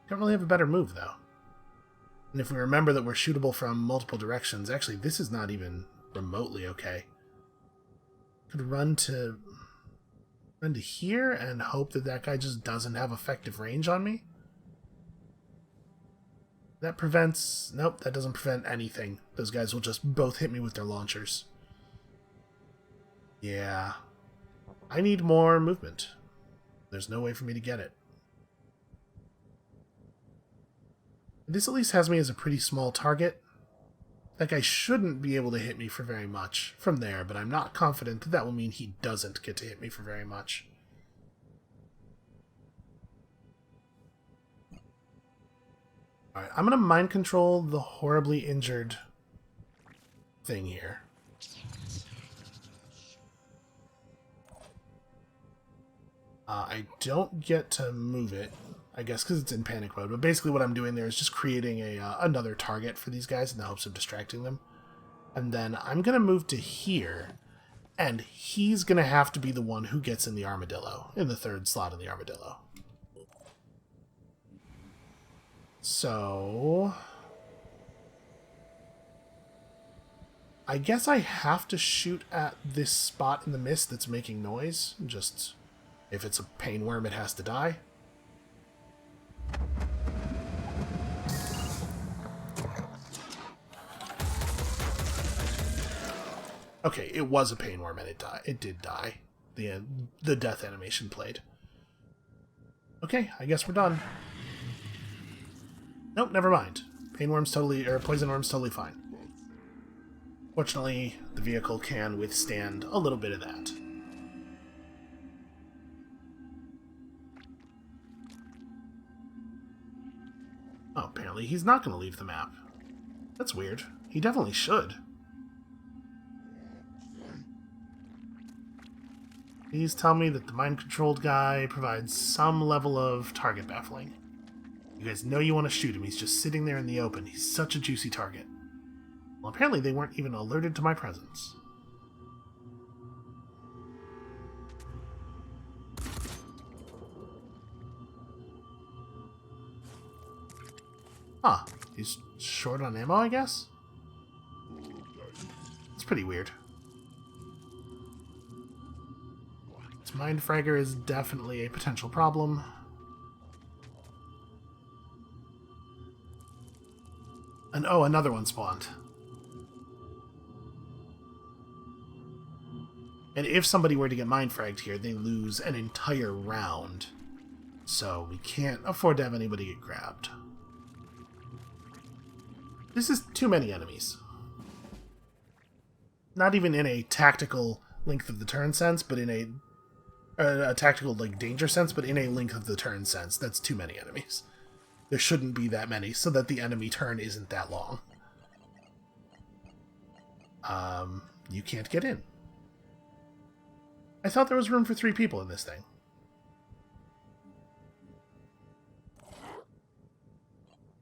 Don't really have a better move, though. And if we remember that we're shootable from multiple directions, actually, this is not even remotely okay. Could run to here and hope that that guy just doesn't have effective range on me. That prevents... Nope, that doesn't prevent anything. Those guys will just both hit me with their launchers. Yeah. I need more movement. There's no way for me to get it. This at least has me as a pretty small target. That guy shouldn't be able to hit me for very much from there, but I'm not confident that that will mean he doesn't get to hit me for very much. Alright, I'm going to mind control the horribly injured thing here. I don't get to move it, I guess, because it's in panic mode. But basically what I'm doing there is just creating another target for these guys in the hopes of distracting them. And then I'm going to move to here, and he's going to have to be the one who gets in the armadillo, in the third slot in the armadillo. So... I guess I have to shoot at this spot in the mist that's making noise. Just, if it's a pain worm, it has to die. Okay, it was a pain worm and it did die. The death animation played. Okay, I guess we're done. Nope, never mind. Pain worm's totally, or poison worm's totally fine. Fortunately, the vehicle can withstand a little bit of that. Oh, apparently he's not going to leave the map. That's weird. He definitely should. Please tell me that the mind-controlled guy provides some level of target baffling. You guys know you want to shoot him. He's just sitting there in the open. He's such a juicy target. Well, apparently they weren't even alerted to my presence. Huh. He's short on ammo, I guess? It's pretty weird. This Mind Fragger is definitely a potential problem. And oh, another one spawned. And if somebody were to get mind fragged here, they lose an entire round. So we can't afford to have anybody get grabbed. This is too many enemies. Not even in a tactical length of the turn sense, but in a tactical like danger sense, but in a length of the turn sense. That's too many enemies. There shouldn't be that many, so that the enemy turn isn't that long. You can't get in. I thought there was room for 3 people in this thing.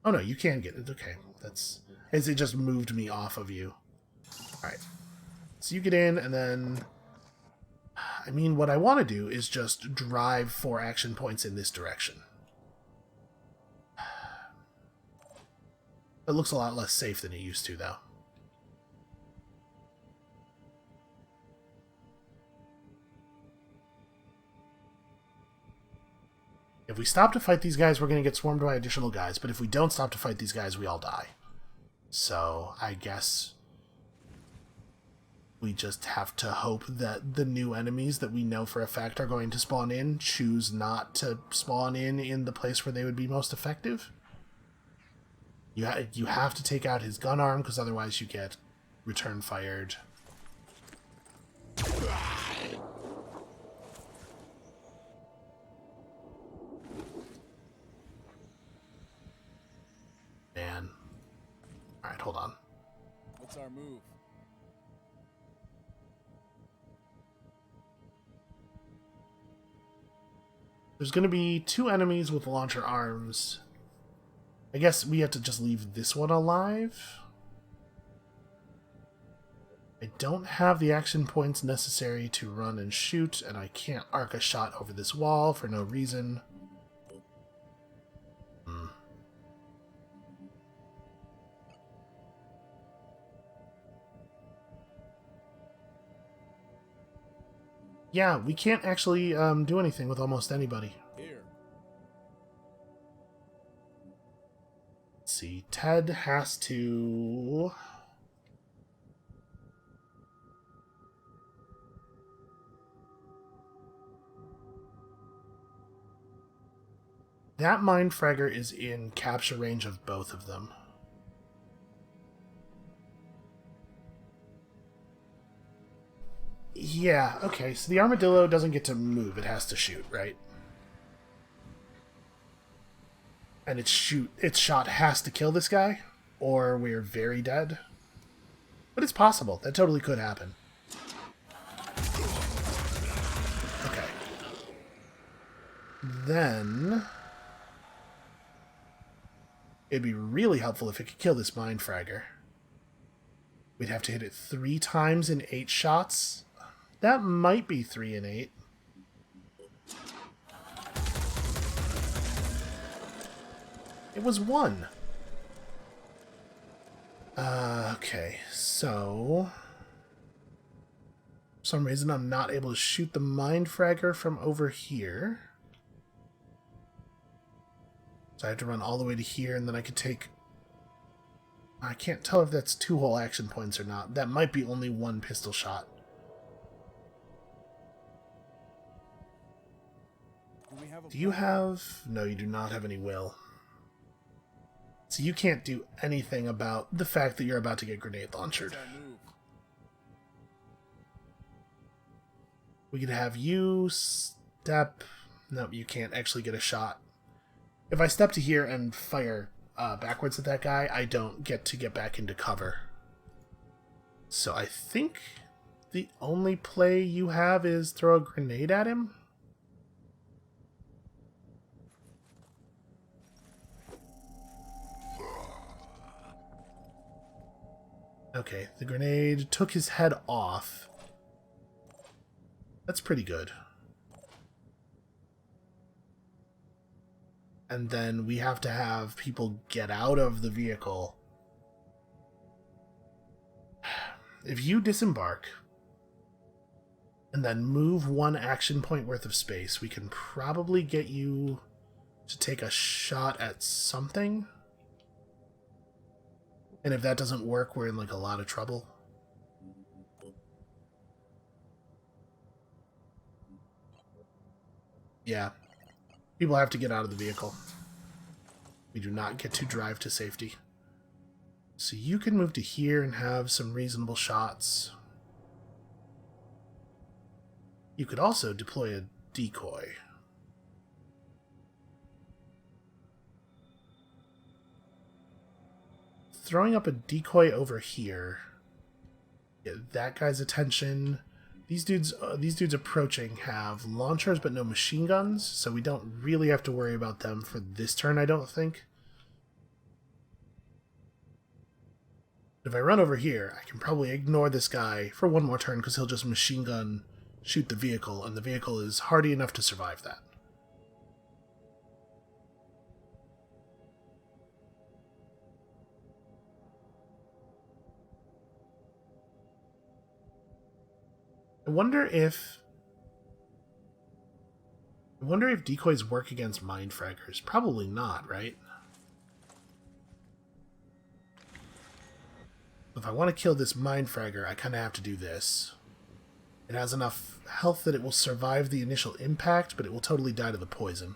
Oh no, you can get it. Okay, that's... As it just moved me off of you. Alright. So you get in, and then... I mean, what I want to do is just drive 4 action points in this direction. It looks a lot less safe than it used to, though. If we stop to fight these guys, we're going to get swarmed by additional guys, but if we don't stop to fight these guys, we all die. So, I guess we just have to hope that the new enemies that we know for a fact are going to spawn in choose not to spawn in the place where they would be most effective. You have to take out his gun arm, because otherwise you get return fired. Man. Alright, hold on. What's our move? There's going to be 2 enemies with launcher arms. I guess we have to just leave this one alive. I don't have the action points necessary to run and shoot, and I can't arc a shot over this wall for no reason. Yeah, we can't actually do anything with almost anybody. Here. Let's see. Ted has to... That Mind Fragger is in capture range of both of them. Yeah, okay, so the armadillo doesn't get to move, it has to shoot, right? And its shot has to kill this guy, or we're very dead. But it's possible, that totally could happen. Okay. Then... it'd be really helpful if it could kill this Mind Fragger. We'd have to hit it 3 times in 8 shots. That might be 3 and 8. It was 1. Okay, so... for some reason I'm not able to shoot the Mind Fragger from over here. So I have to run all the way to here, and then I could take... I can't tell if that's 2 whole action points or not. That might be only 1 pistol shot. Do you have... no, you do not have any will. So you can't do anything about the fact that you're about to get grenade launched. We could have you step... no, you can't actually get a shot. If I step to here and fire backwards at that guy, I don't get to get back into cover. So I think the only play you have is throw a grenade at him? Okay, the grenade took his head off. That's pretty good. And then we have to have people get out of the vehicle. If you disembark and then move 1 action point worth of space, we can probably get you to take a shot at something. And if that doesn't work, we're in like a lot of trouble. Yeah. People have to get out of the vehicle. We do not get to drive to safety. So you can move to here and have some reasonable shots. You could also deploy a decoy. Throwing up a decoy over here. Get that guy's attention. These dudes approaching have launchers but no machine guns, so we don't really have to worry about them for this turn, I don't think. If I run over here, I can probably ignore this guy for 1 more turn because he'll just machine gun shoot the vehicle, and the vehicle is hardy enough to survive that. I wonder if decoys work against Mind Fraggers. Probably not, right? If I want to kill this Mind Fragger, I kind of have to do this. It has enough health that it will survive the initial impact, but it will totally die to the poison.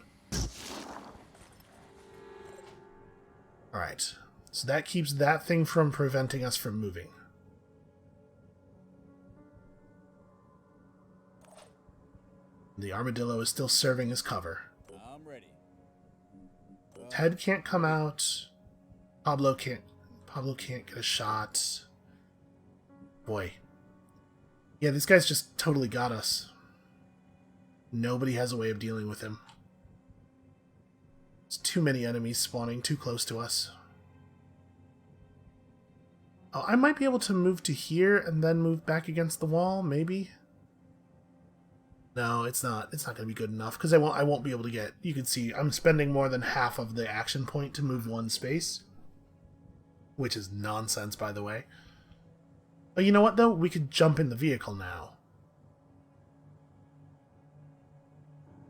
Alright, so that keeps that thing from preventing us from moving. The armadillo is still serving as cover. I'm ready. Ted can't come out. Pablo can't get a shot. Boy. Yeah, this guy's just totally got us. Nobody has a way of dealing with him. There's too many enemies spawning too close to us. Oh, I might be able to move to here and then move back against the wall, maybe? No, it's not. It's not going to be good enough because I won't be able to get... You can see I'm spending more than half of the action point to move 1 space, which is nonsense, by the way. But you know what, though? We could jump in the vehicle now.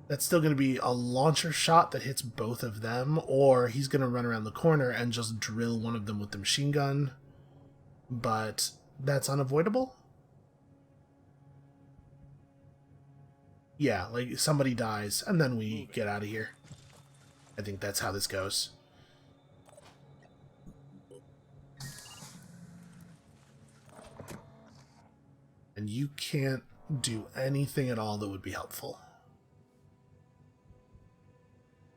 That's still going to be a launcher shot that hits both of them, or he's going to run around the corner and just drill one of them with the machine gun. But that's unavoidable? Yeah, like somebody dies, and then we get out of here. I think that's how this goes. And you can't do anything at all that would be helpful.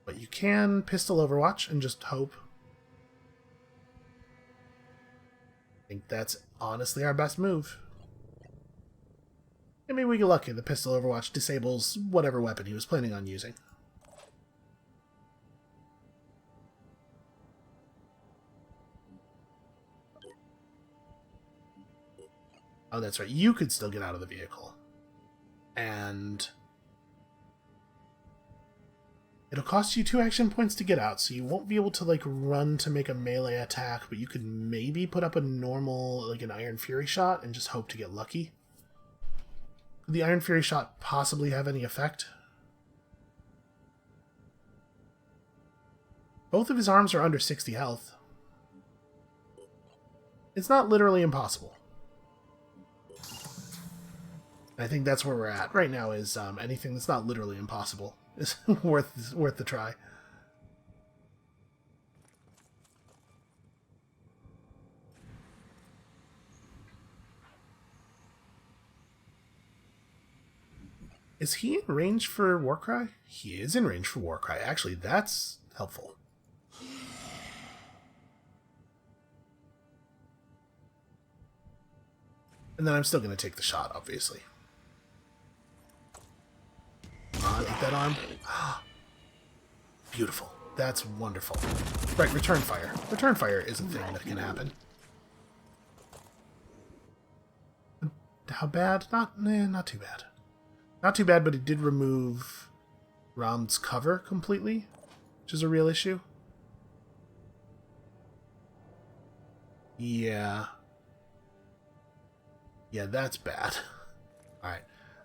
But you can pistol Overwatch and just hope. I think that's honestly our best move. I mean, we get lucky. The pistol Overwatch disables whatever weapon he was planning on using. Oh, that's right. You could still get out of the vehicle. And it'll cost you 2 action points to get out, so you won't be able to, like, run to make a melee attack, but you could maybe put up a normal, like, an Iron Fury shot and just hope to get lucky. Could the Iron Fury shot possibly have any effect? Both of his arms are under 60 health. It's not literally impossible. I think that's where we're at right now, is anything that's not literally impossible is worth the try. Is he in range for Warcry? He is in range for Warcry. Actually, that's helpful. And then I'm still going to take the shot, obviously. Hit that arm. Beautiful. That's wonderful. Right, return fire. Return fire is a thing that can happen. How bad? Not too bad. Not too bad, but it did remove Ram's cover completely, which is a real issue. Yeah. Yeah, that's bad. Alright.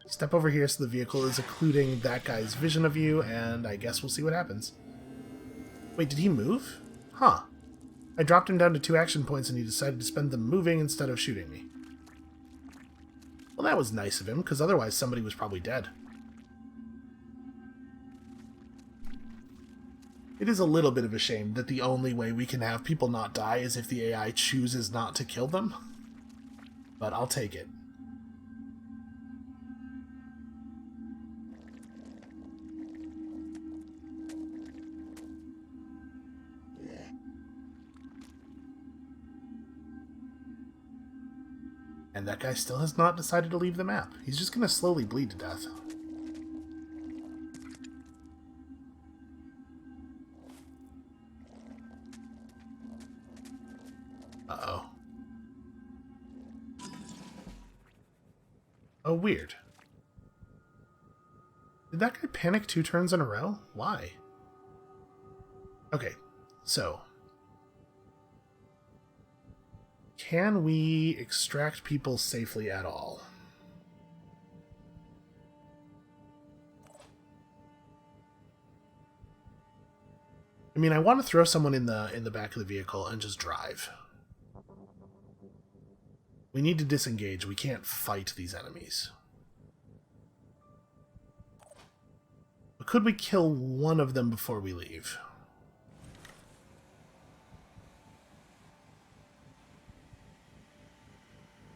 Step over here so the vehicle is occluding that guy's vision of you, and I guess we'll see what happens. Wait, did he move? Huh. I dropped him down to 2 action points and he decided to spend them moving instead of shooting me. Well, that was nice of him, because otherwise somebody was probably dead. It is a little bit of a shame that the only way we can have people not die is if the AI chooses not to kill them. But I'll take it. And that guy still has not decided to leave the map. He's just going to slowly bleed to death. Uh-oh. Oh, weird. Did that guy panic 2 turns in a row? Why? Okay, so can we extract people safely at all? I mean, I want to throw someone in the back of the vehicle and just drive. We need to disengage. We can't fight these enemies. But could we kill one of them before we leave?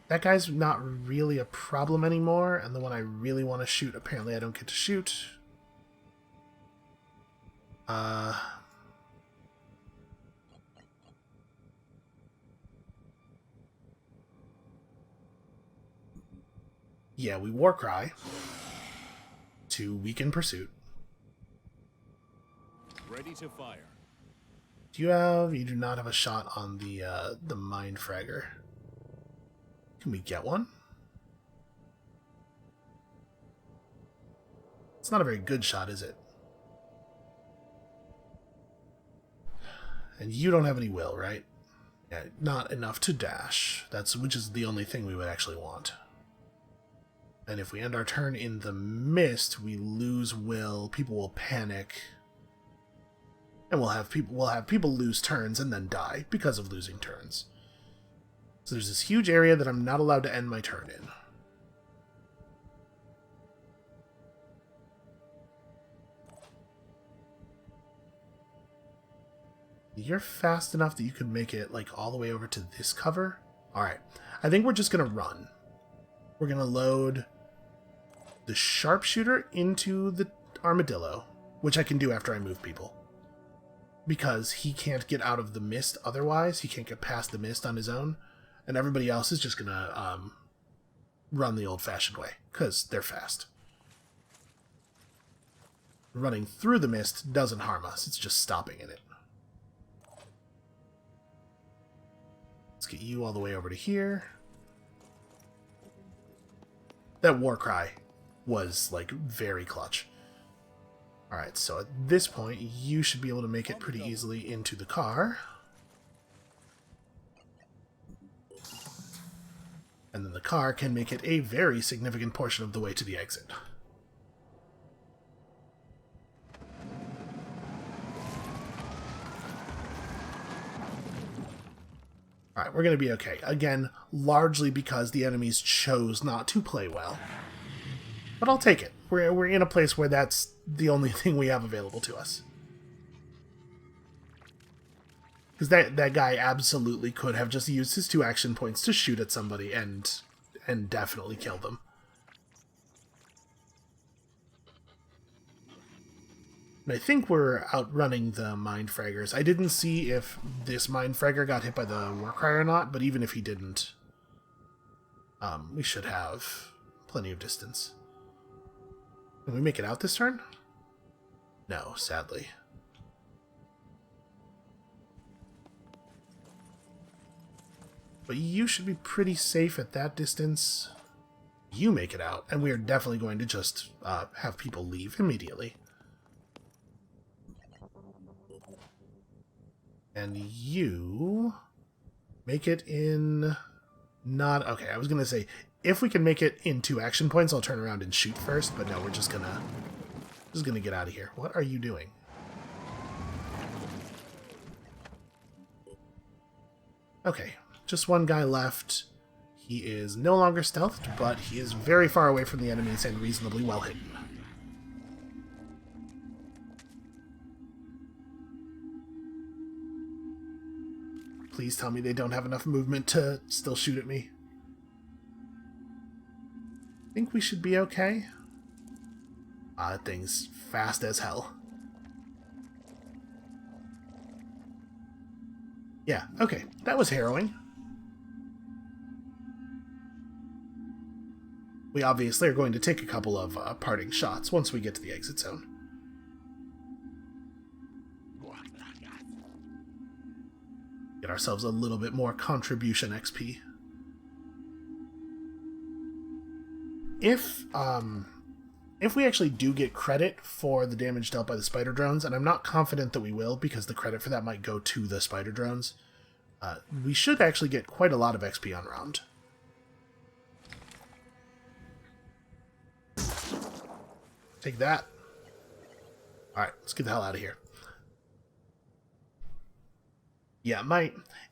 That guy's not really a problem anymore, and the one I really want to shoot, apparently I don't get to shoot. Yeah, we Warcry to weaken pursuit. Ready to fire. Do you have? You do not have a shot on the Mind Fragger. Can we get one? It's not a very good shot, is it? And you don't have any will, right? Yeah, not enough to dash. Which is the only thing we would actually want. And if we end our turn in the mist, we lose will, people will panic. And we'll have people lose turns and then die because of losing turns. So there's this huge area that I'm not allowed to end my turn in. You're fast enough that you could make it like all the way over to this cover. Alright, I think we're just going to run. We're going to load the sharpshooter into the armadillo, which I can do after I move people. Because he can't get out of the mist otherwise. He can't get past the mist on his own. And everybody else is just going to run the old-fashioned way, because they're fast. Running through the mist doesn't harm us. It's just stopping in it. Let's get you all the way over to here. That war cry was, like, very clutch. Alright, so at this point, you should be able to make it pretty easily into the car. And then the car can make it a very significant portion of the way to the exit. Alright, we're going to be okay. Again, largely because the enemies chose not to play well. But I'll take it. We're in a place where that's the only thing we have available to us. Because that guy absolutely could have just used his 2 action points to shoot at somebody and definitely kill them. And I think we're outrunning the Mindfraggers. I didn't see if this Mindfragger got hit by the Warcry or not, but even if he didn't, we should have plenty of distance. Can we make it out this turn? No, sadly. But you should be pretty safe at that distance. You make it out, and we are definitely going to just have people leave immediately. And you make it in... not... okay, I was going to say, if we can make it in 2 action points, I'll turn around and shoot first, but no, we're just gonna get out of here. What are you doing? Okay, just one guy left. He is no longer stealthed, but he is very far away from the enemies and reasonably well hidden. Please tell me they don't have enough movement to still shoot at me. I think we should be okay. That thing's fast as hell. Yeah, okay. That was harrowing. We obviously are going to take a couple of parting shots once we get to the exit zone. Get ourselves a little bit more contribution XP. If we actually do get credit for the damage dealt by the spider drones, and I'm not confident that we will because the credit for that might go to the spider drones, we should actually get quite a lot of XP on round. Take that. Alright, let's get the hell out of here. Yeah,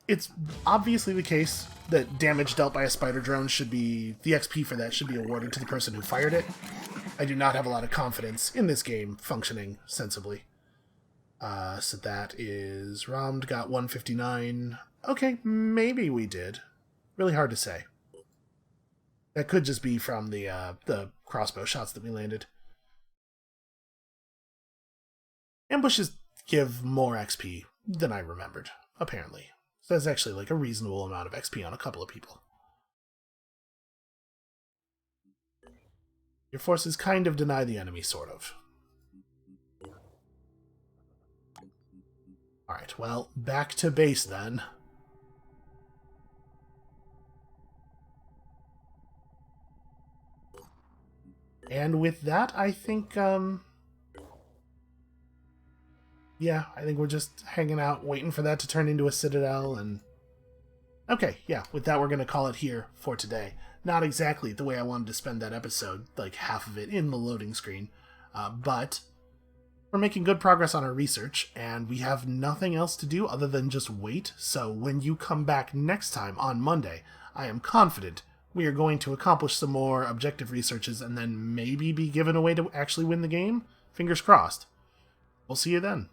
it's obviously the case that damage dealt by a spider drone should be... the XP for that should be awarded to the person who fired it. I do not have a lot of confidence in this game functioning sensibly. So that is... Romd got 159. Okay, maybe we did. Really hard to say. That could just be from the crossbow shots that we landed. Ambushes give more XP than I remembered, apparently. So that's actually like a reasonable amount of XP on a couple of people. Your forces kind of deny the enemy, sort of. Alright, well, back to base then. And with that, I think, yeah, I think we're just hanging out, waiting for that to turn into a citadel, and... okay, yeah, with that we're going to call it here for today. Not exactly the way I wanted to spend that episode, like half of it in the loading screen, but we're making good progress on our research, and we have nothing else to do other than just wait. So when you come back next time on Monday, I am confident we are going to accomplish some more objective researches and then maybe be given a way to actually win the game. Fingers crossed. We'll see you then.